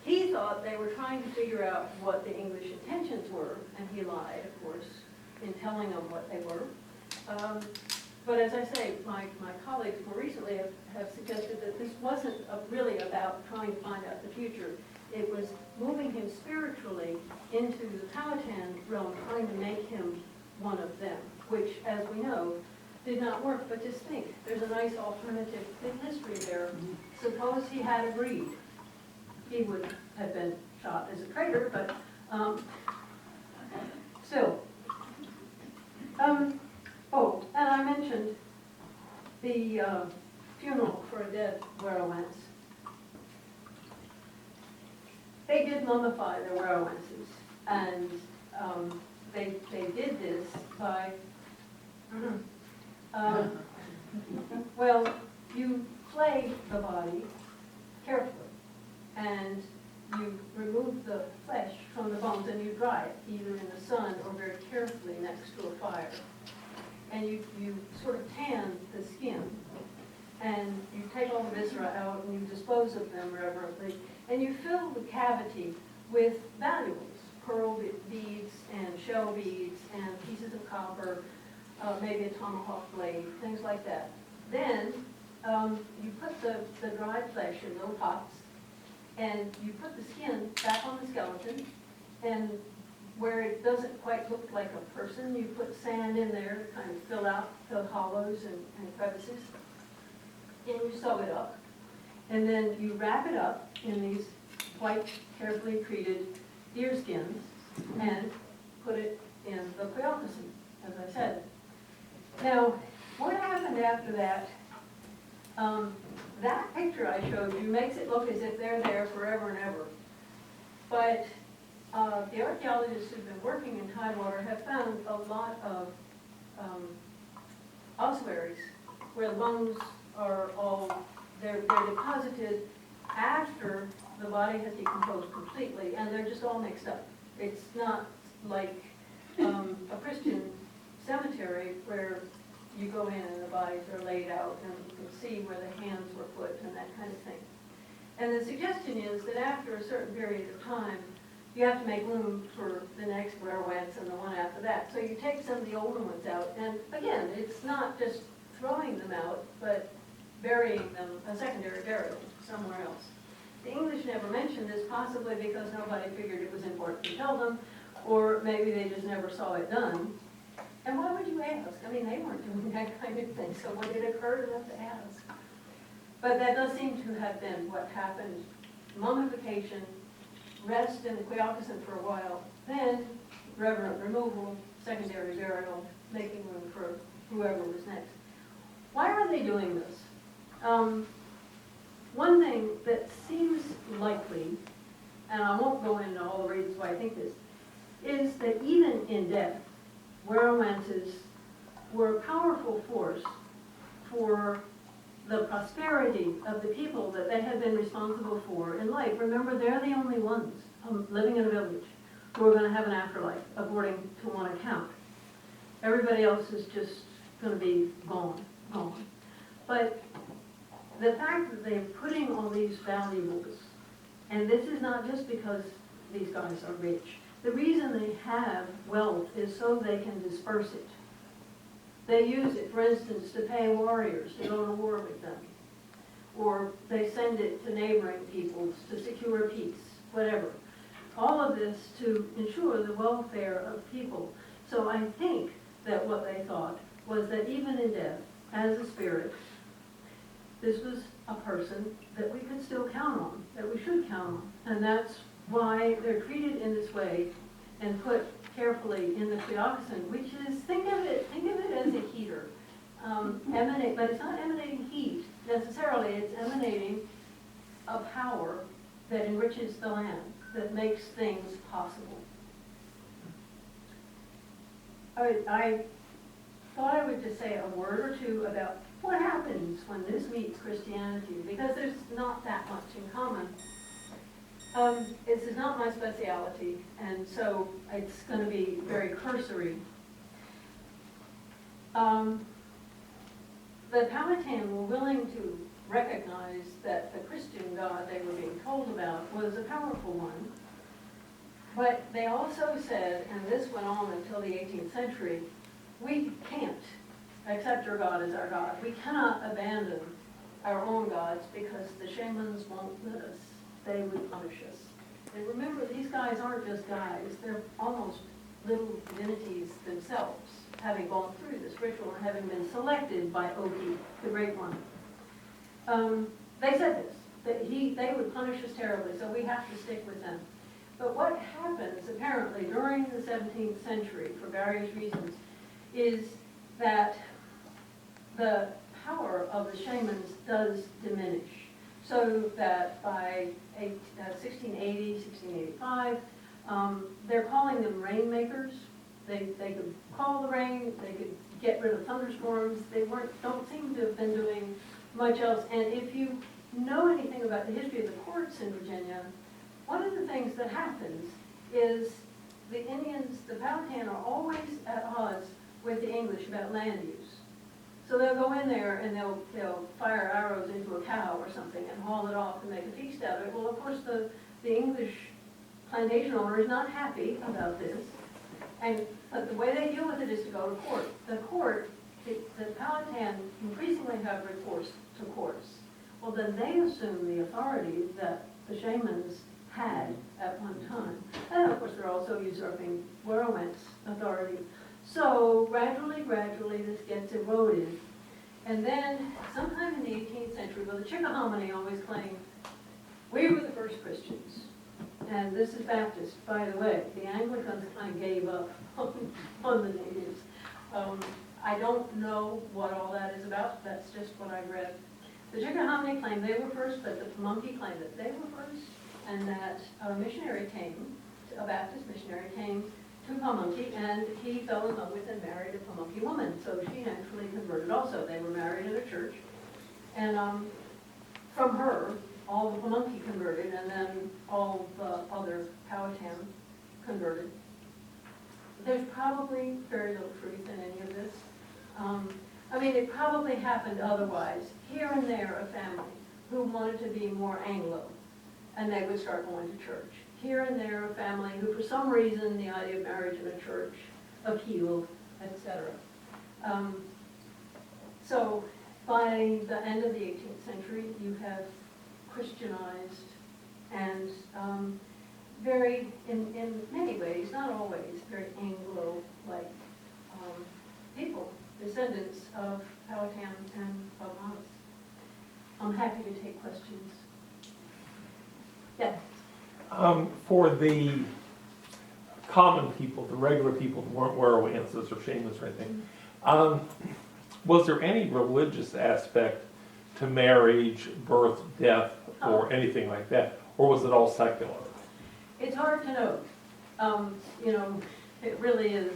He thought they were trying to figure out what the English intentions were, and he lied, of course, in telling them what they were. But as I say, my colleagues more recently have suggested that this wasn't really about trying to find out the future. It was moving him spiritually into the Powhatan realm, trying to make him one of them, which, as we know, did not work. But just think, there's a nice alternative in history there. Suppose he had agreed. He would have been shot as a traitor, but still. Oh, and I mentioned the funeral for a dead Werowance. They did mummify their Werowances, and they did this by, well, you flay the body carefully, and you remove the flesh from the bones and you dry it, either in the sun or very carefully next to a fire. And you sort of tan the skin, and you take all the viscera out and you dispose of them reverently, and you fill the cavity with valuables, pearl beads and shell beads and pieces of copper, maybe a tomahawk blade, things like that. Then you the dried flesh in little pots, and you put the skin back on the skeleton, and where it doesn't quite look like a person, you put sand in there to kind of fill out the hollows and crevices, and you sew it up. And then you wrap it up in these white, carefully treated deer skins and put it in the Quiakkasin, as I said. Now, what happened after that? That picture I showed you makes it look as if they're there forever and ever. But the archaeologists who've been working in Tidewater have found a lot of ossuaries where the bones are all, they're deposited after the body has decomposed completely, and they're just all mixed up. It's not like a Christian cemetery where you go in and the bodies are laid out and you can see where the hands were put and that kind of thing. And the suggestion is that after a certain period of time, you have to make room for the next werewolves and the one after that. So you take some of the older ones out, and again, it's not just throwing them out, but burying them, a secondary burial somewhere else. The English never mentioned this, possibly because nobody figured it was important to tell them, or maybe they just never saw it done. And why would you ask? I mean, they weren't doing that kind of thing, so would it occur to them to ask? But that does seem to have been what happened. Mummification, rest in the Quiakkasin for a while, then reverent removal, secondary burial, making room for whoever was next. Why are they doing this? One thing that seems likely, and I won't go into all the reasons why I think this, is that even in death, werewolves were a powerful force for the prosperity of the people that they had been responsible for in life. Remember, they're the only ones living in a village who are going to have an afterlife, according to one account. Everybody else is just going to be gone. But the fact that they're putting all these valuables, and this is not just because these guys are rich. The reason they have wealth is so they can disperse it. They use it, for instance, to pay warriors to go to war with them. Or they send it to neighboring peoples to secure peace, whatever. All of this to ensure the welfare of people. So I think that what they thought was that even in death, as a spirit, this was a person that we could still count on, that we should count on. And that's why they're treated in this way and put carefully in the Quiakkasin, which is, think of it as a heater. But it's not emanating heat necessarily, it's emanating a power that enriches the land, that makes things possible. I thought I would just say a word or two about what happens when this meets Christianity, because there's not that much in common. This is not my specialty, and so it's going to be very cursory. The Powhatan were willing to recognize that the Christian God they were being told about was a powerful one, but they also said, and this went on until the 18th century, we can't accept your God as our God. We cannot abandon our own gods because the shamans won't let us. They would punish us. And remember, these guys aren't just guys. They're almost little divinities themselves, having gone through this ritual and having been selected by Oki, the Great One. They said this, that they would punish us terribly, so we have to stick with them. But what happens, apparently, during the 17th century, for various reasons, is that the power of the shamans does diminish. So that by 1680, 1685, they're calling them rainmakers. They could call the rain, they could get rid of thunderstorms. They don't seem to have been doing much else. And if you know anything about the history of the courts in Virginia, one of the things that happens is the Indians, the Powhatan, are always at odds with the English about land use. So they'll go in there and they'll fire arrows into a cow or something and haul it off and make a feast out of it. Well, of course, the English plantation owner is not happy about this. But the way they deal with it is to go to court. The Powhatan increasingly have recourse to courts, well, then they assume the authority that the shamans had at one time. And of course, they're also usurping Werowance authority. So gradually, this gets eroded. And then sometime in the 18th century, well, the Chickahominy always claimed, we were the first Christians. And this is Baptist, by the way. The Anglicans kind of gave up on the natives. I don't know what all that is about. That's just what I read. The Chickahominy claimed they were first, but the Pamunkey claimed that they were first, and that a missionary came, a Baptist missionary came to Pamunkey, and he fell in love with and married a Pamunkey woman. So she naturally converted also. They were married in a church. And from her, all the Pamunkey converted, and then all the other Powhatan converted. There's probably very little truth in any of this. I mean, it probably happened otherwise. Here and there, a family who wanted to be more Anglo, and they would start going to church. Here and there, a family who, for some reason, the idea of marriage in a church appealed, etc. So by the end of the 18th century, you have Christianized and very, in many ways, not always, very Anglo-like people, descendants of Powhatan and Pocahontas. I'm happy to take questions. Yes? For the common people, the regular people who weren't Werowances or Shamans or anything, was there any religious aspect to marriage, birth, death, or anything like that? Or was it all secular? It's hard to know. You know, it really is.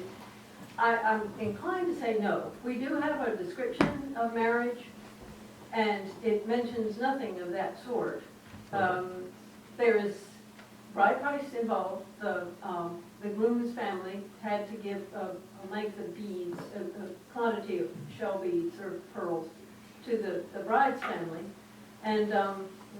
I'm inclined to say no. We do have a description of marriage, and it mentions nothing of that sort. There is bride price involved. The groom's family had to give a length of beads, a quantity of shell beads or pearls to the bride's family. And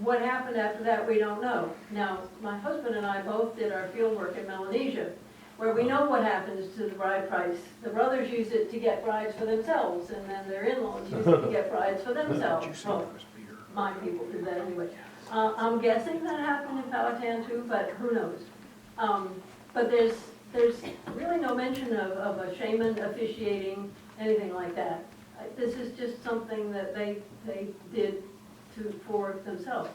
what happened after that, we don't know. Now, my husband and I both did our field work in Melanesia, where we know what happens to the bride price. The brothers use it to get brides for themselves, and then their in-laws use it to get brides for themselves. Well, my people did that anyway. I'm guessing that happened in Powhatan too, but who knows? But there's really no mention of a shaman officiating, anything like that. This is just something that they did for themselves.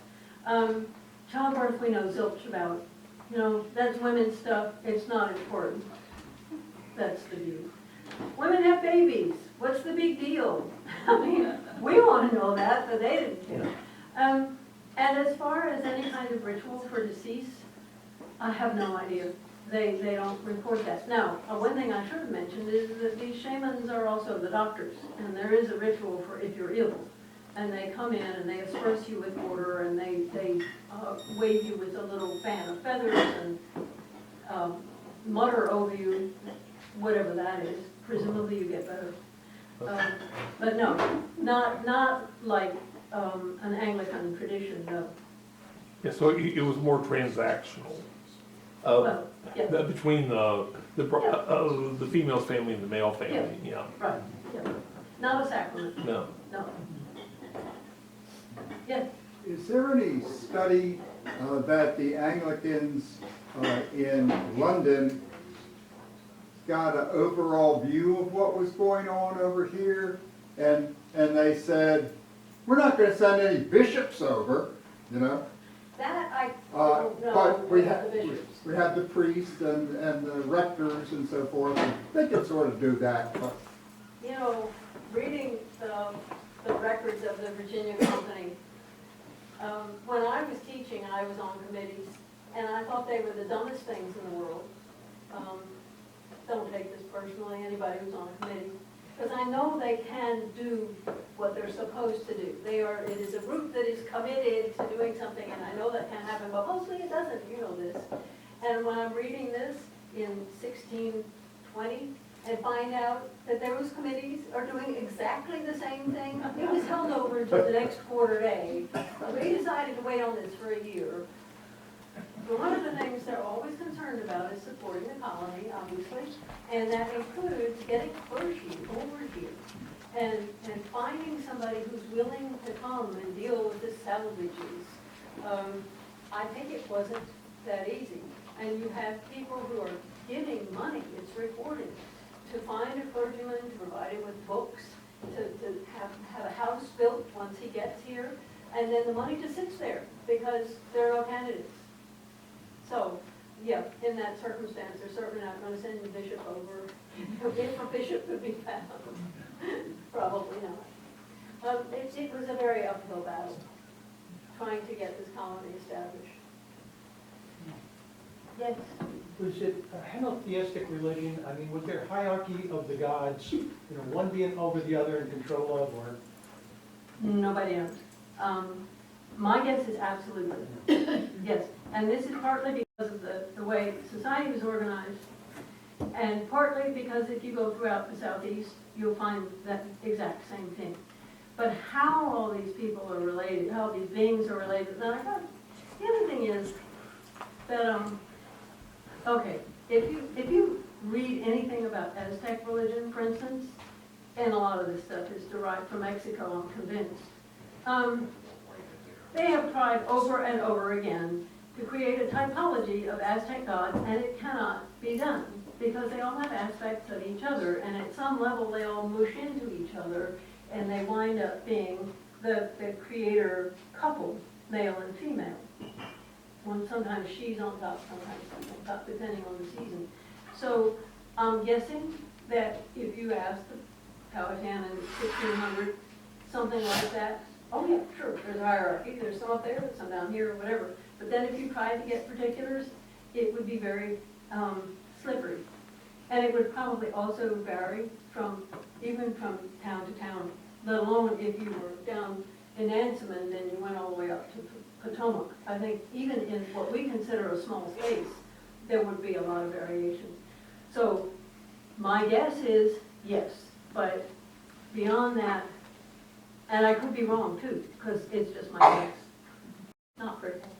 Childbirth we know zilch about. You know, that's women's stuff. It's not important. That's the view. Women have babies. What's the big deal? I mean, we want to know that, but they didn't care. And as far as any kind of ritual for deceased, I have no idea. They don't report that. Now, one thing I should have mentioned is that these shamans are also the doctors, and there is a ritual for if you're ill. And they come in and they asperse you with water, and they wave you with a little fan of feathers and mutter over you, whatever that is. Presumably you get better. But no, not like an Anglican tradition, no. Yeah, so it was more transactional. Well, yeah. Between the female's family and the male family, yeah. Right, yeah. Not a sacrament. No. No. Yes. Is there any study that the Anglicans in London got an overall view of what was going on over here, and they said, we're not going to send any bishops over, you know? That I don't know. But we about the bishops. have the priests and the rectors and so forth, and they could sort of do that. But. You know, reading the records of the Virginia Company, when I was teaching, I was on committees, and I thought they were the dumbest things in the world. Don't take this personally, anybody who's on a committee, because I know they can do what they're supposed to do. It is a group that is committed to doing something, and I know that can happen, but mostly it doesn't, you know this. And when I'm reading this in 1620, and find out that those committees are doing exactly the same thing, it was held over to the next quarter day. We decided to wait on this for a year. But one of the things they're always concerned about is supporting the colony, obviously, and that includes getting clergy over here. and finding somebody who's willing to come and deal with the salvages, I think it wasn't that easy. And you have people who are giving money, it's reported, to find a clergyman, to provide him with books, to have a house built once he gets here, and then the money just sits there because there are no candidates. So, yeah, in that circumstance, they're certainly not going to send the bishop over. If a bishop could be found, probably not. It was a very uphill battle, trying to get this colony established. Yes? Was it a henotheistic religion? I mean, was there hierarchy of the gods, one being over the other in control of, or? Nobody knows. My guess is absolutely. Yes, and this is partly because of the way society was organized, and partly because if you go throughout the Southeast, you'll find that exact same thing. But how all these people are related, how these beings are related, now I thought, the other thing is that, okay, if you read anything about Aztec religion, for instance, and a lot of this stuff is derived from Mexico, I'm convinced, they have tried over and over again to create a typology of Aztec gods, and it cannot be done because they all have aspects of each other, and at some level they all mush into each other, and they wind up being the creator couple, male and female. When sometimes she's on top, sometimes he's on top, depending on the season. So I'm guessing that if you ask the Powhatan in 1600, something like that, oh yeah, sure, there's a hierarchy, there's some up there, some down here, or whatever. But then if you tried to get particulars, it would be very slippery. And it would probably also vary even from town to town, let alone if you were down in Andaman, then you went all the way up to Potomac. I think even in what we consider a small space, there would be a lot of variation. So my guess is yes, but beyond that, and I could be wrong too, because it's just my guess. Not very helpful.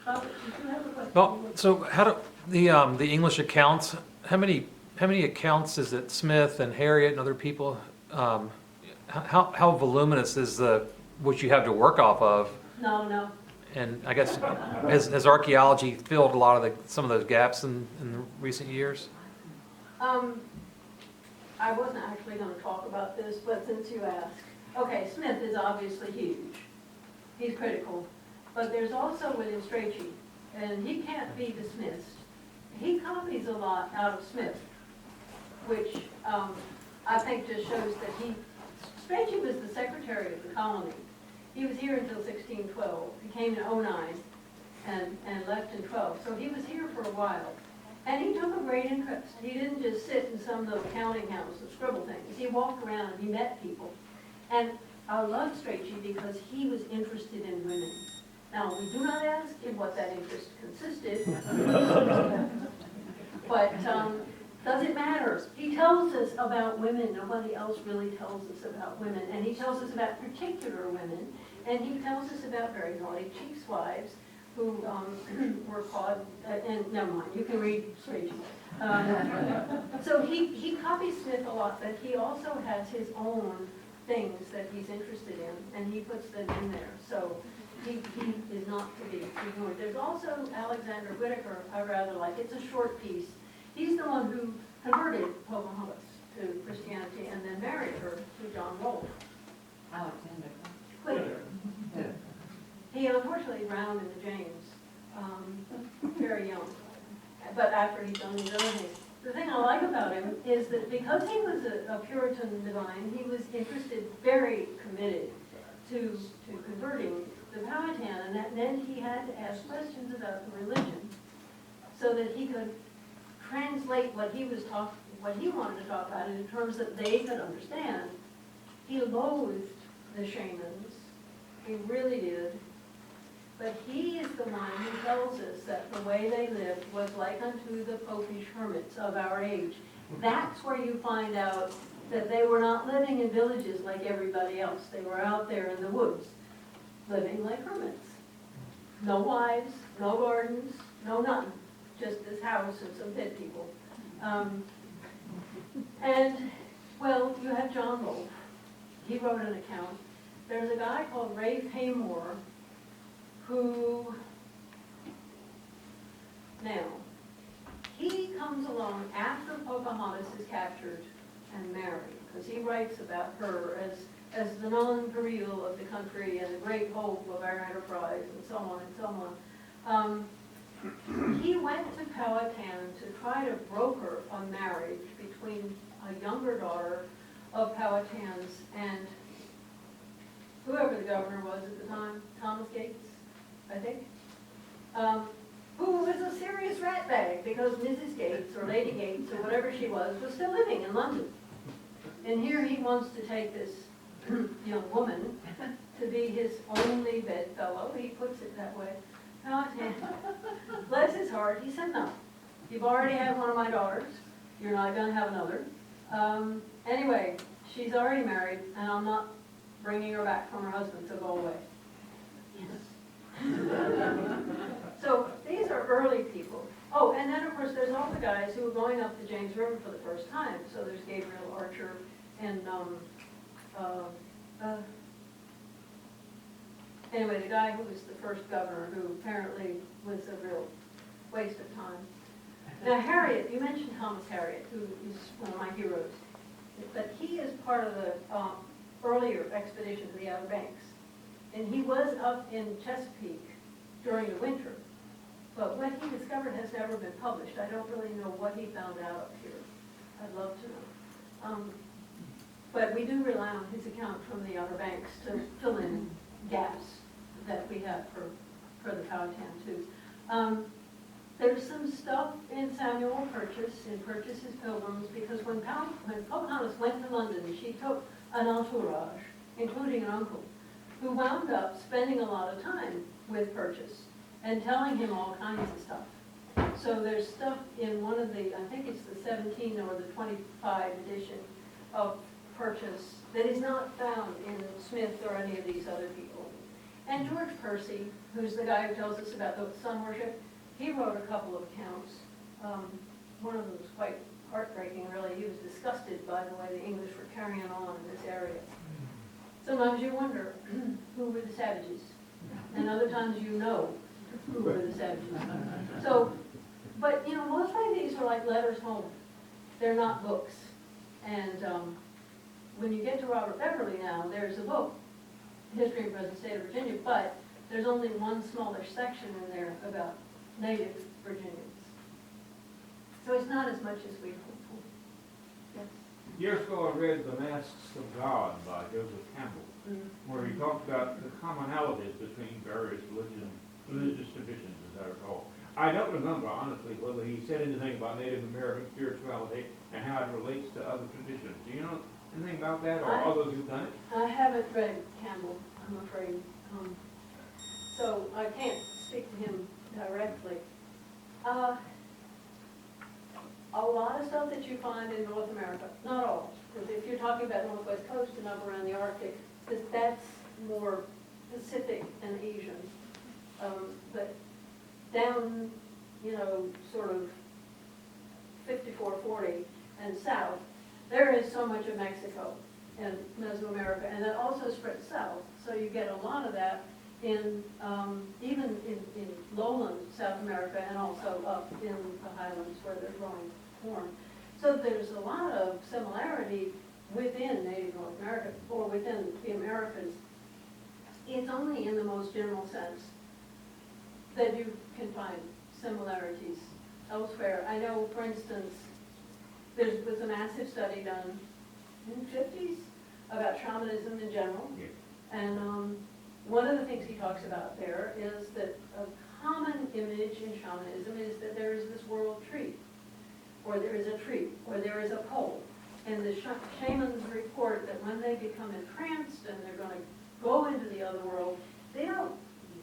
Robert, did you have a question? Well, so how do the English accounts? How many accounts is it? Smith and Harriet and other people. How voluminous is what you have to work off of? No. And I guess has archaeology filled a lot of some of those gaps in recent years? I wasn't actually going to talk about this, but since you asked, okay, Smith is obviously huge. He's critical. But there's also William Strachey, and he can't be dismissed. He copies a lot out of Smith, which I think just shows that Strachey was the secretary of the colony. He was here until 1612. He came in 09 and left in 12. So he was here for a while. And he took a great interest. He didn't just sit in some little counting house and scribble things. He walked around and he met people. And I love Strachey because he was interested in women. Now, we do not ask him what that interest consisted. But does it matter? He tells us about women. Nobody else really tells us about women. And he tells us about particular women. And he tells us about very naughty chiefs' wives who were caught, and never mind, you can read Strachey. So he copies Smith a lot, but he also has his own things that he's interested in, and he puts them in there. So he is not to be ignored. There's also Alexander Whitaker, I rather like. It's a short piece. He's the one who converted Pocahontas to Christianity and then married her to John Rolfe. Alexander. Whitaker. He unfortunately drowned in the James, very young, but after he'd done his other things. The thing I like about him is that because he was a Puritan divine, he was interested, very committed to converting the Powhatan, and then he had to ask questions about the religion so that he could translate what he wanted to talk about in terms that they could understand. He loathed the shamans. He really did. But he is the one who tells us that the way they lived was like unto the popish hermits of our age. That's where you find out that they were not living in villages like everybody else. They were out there in the woods, living like hermits. No wives, no gardens, no nothing. Just this house and some pit people. And Well, you have John Wolfe. He wrote an account. There's a guy called Rafe Mawr who, now, he comes along after Pocahontas is captured and married, because he writes about her as the non-pareil of the country and the great hope of our enterprise and so on and so on. He went to Powhatan to try to broker a marriage between a younger daughter of Powhatan's and whoever the governor was at the time, Thomas Gates, I think, who was a serious ratbag because Mrs. Gates or Lady Gates or whatever she was still living in London. And here he wants to take this young woman to be his only bedfellow. He puts it that way. Powhatan, bless his heart, he said no. You've already had one of my daughters. You're not going to have another. Anyway, she's already married, and I'm not bringing her back from her husband, so go away. So these are early people. Oh, and then of course there's all the guys who are going up the James River for the first time. So there's Gabriel Archer and anyway, the guy who was the first governor, who apparently was a real waste of time. Now Harriet, you mentioned Thomas Harriet, who is one of my heroes, but he is part of the earlier expedition to the Outer Banks. And he was up in Chesapeake during the winter. But what he discovered has never been published. I don't really know what he found out up here. I'd love to know. But we do rely on his account from the Outer Banks to fill in gaps that we have for the Powhatan too. There's some stuff in Samuel Purchas, in Purchas's Pilgrims, because when Pocahontas went to London, she took an entourage, including an uncle, who wound up spending a lot of time with Purchas and telling him all kinds of stuff. So there's stuff in one of the, I think it's the 17 or the 25 edition of Purchas that is not found in Smith or any of these other people. And George Percy, who's the guy who tells us about the sun worship, he wrote a couple of accounts. One of them was quite heartbreaking, really. He was disgusted by the way the English were carrying on in this area. Sometimes you wonder, who were the savages? And other times you know who were the savages. So, but you know, mostly these are like letters home. They're not books. And when you get to Robert Beverly now, there's a book, History and Present State of Virginia, but there's only one smaller section in there about native Virginians. So it's not as much as we hoped for. Yes. Years ago, I read The Masks of God by Joseph Campbell, where he talked about the commonalities between various religious traditions, as I recall. I don't remember, honestly, whether he said anything about Native American spirituality and how it relates to other traditions. Do you know anything about that, or others who've done it? I haven't read Campbell, I'm afraid. So I can't speak to him directly. A lot of stuff that you find in North America, not all, because if you're talking about Northwest Coast and up around the Arctic, that's more Pacific and Asian. But down, you know, sort of 5440 and south, there is so much of Mexico and Mesoamerica, and that also spreads south. So you get a lot of that in even in lowland South America and also up in the highlands where they're growing corn. So there's a lot of similarity within Native North America or within the Americas. It's only in the most general sense that you can find similarities elsewhere. I know, for instance, there was a massive study done in the 50s about shamanism in general. Yeah. And one of the things he talks about there is that a common image in shamanism is that there is this world tree, or there is a tree, or there is a pole. And the shamans report that when they become entranced and they're going to go into the other world, they don't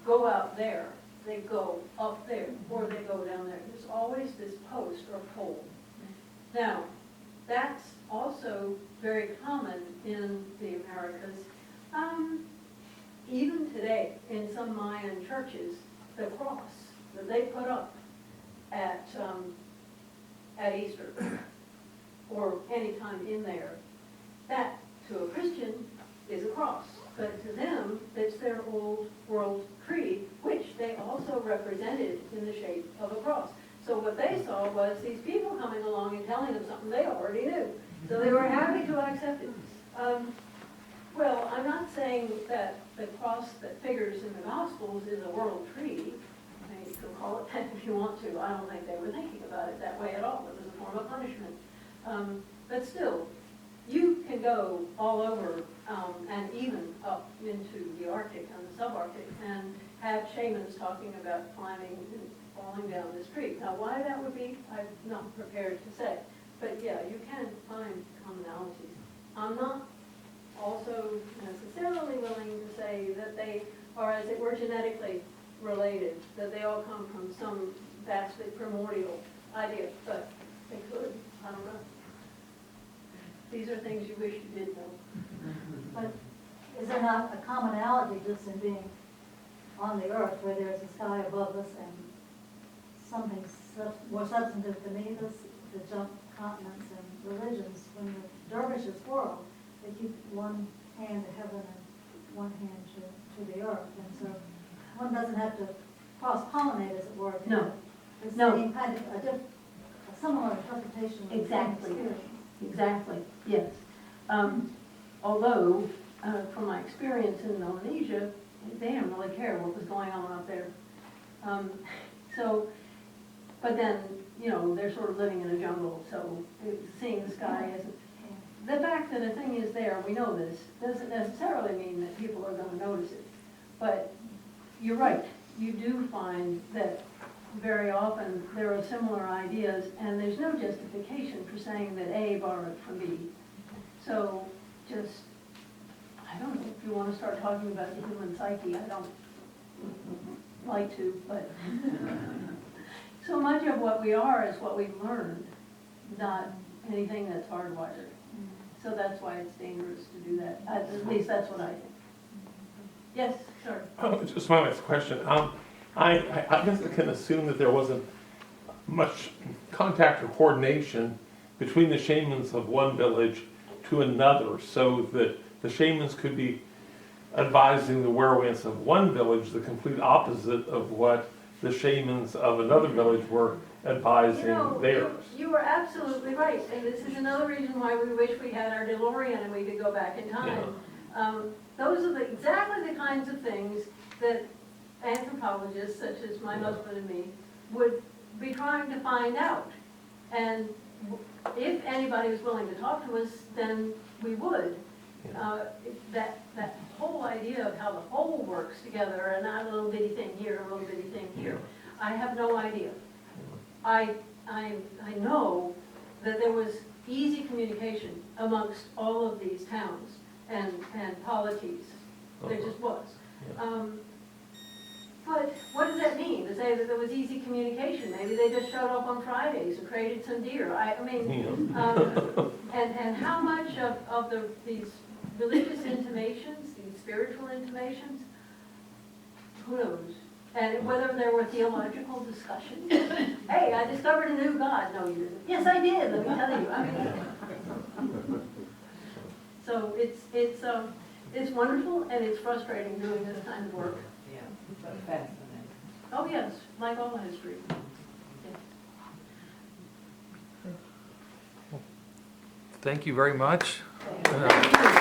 go out there. They go up there, or they go down there. There's always this post or pole. Now, that's also very common in the Americas. Even today, in some Mayan churches, the cross that they put up at Easter or any time in there That, to a Christian, is a cross. But to them, it's their old world creed, which they also represented in the shape of a cross. So what they saw was these people coming along and telling them something they already knew. So they were happy to accept it. Well, I'm not saying that the cross that figures in the Gospels is a world creed. I mean, you can call it that if you want to. I don't think they were thinking about it that way at all. It was a form of punishment. But still, you can go all over and even up into the Arctic and the subarctic and have shamans talking about climbing and falling down this creek. Now, why that would be, I'm not prepared to say. But yeah, you can find commonalities. I'm not also necessarily willing to say that they are, as it were, genetically related, that they all come from some vastly primordial idea, but they could, I don't know. These are things you wish you did know. But is there not a commonality just in being on the earth where there's a sky above us and something more substantive to me, the jump continents and religions, when the dervishes whirl, they keep one hand to heaven and one hand to the earth. And so one doesn't have to cross-pollinate, as it were. No. It's No. seeing kind of a similar interpretation of the same Exactly. experience. Exactly, yes. Although, from my experience in Melanesia, they didn't really care what was going on up there. But then, you know, they're sort of living in a jungle, so seeing the sky isn't. The fact that a thing is there, we know this, doesn't necessarily mean that people are going to notice it. But you're right, you do find that very often there are similar ideas, and there's no justification for saying that A borrowed from B. So just, I don't know, if you want to start talking about the human psyche, I don't like to, but so much of what we are is what we've learned, not anything that's hardwired. So that's why it's dangerous to do that. At least that's what I think. Yes, sir. Just my last question. I guess I can assume that there wasn't much contact or coordination between the shamans of one village to another, so that the shamans could be advising the werewolves of one village the complete opposite of what the shamans of another village were advising theirs. You were absolutely right, and this is another reason why we wish we had our DeLorean and we could go back in time. Those are exactly the kinds of things that anthropologists, such as my husband and me, would be trying to find out. And if anybody was willing to talk to us, then we would. That whole idea of how the whole works together, and not a little bitty thing here, a little bitty thing here, I have no idea. I know that there was easy communication amongst all of these towns and polities. There just was. But what does that mean, to say that there was easy communication? Maybe they just showed up on Fridays and created some deer. I mean, and how much of these religious intimations, these spiritual intimations, who knows? And whether there were theological discussions. Hey, I discovered a new God. No, you didn't. Yes, I did, let me tell you. I mean, so it's wonderful and it's frustrating doing this kind of work. Yeah, but fascinating. Oh, yes, like all history. Thank you very much. Thank you.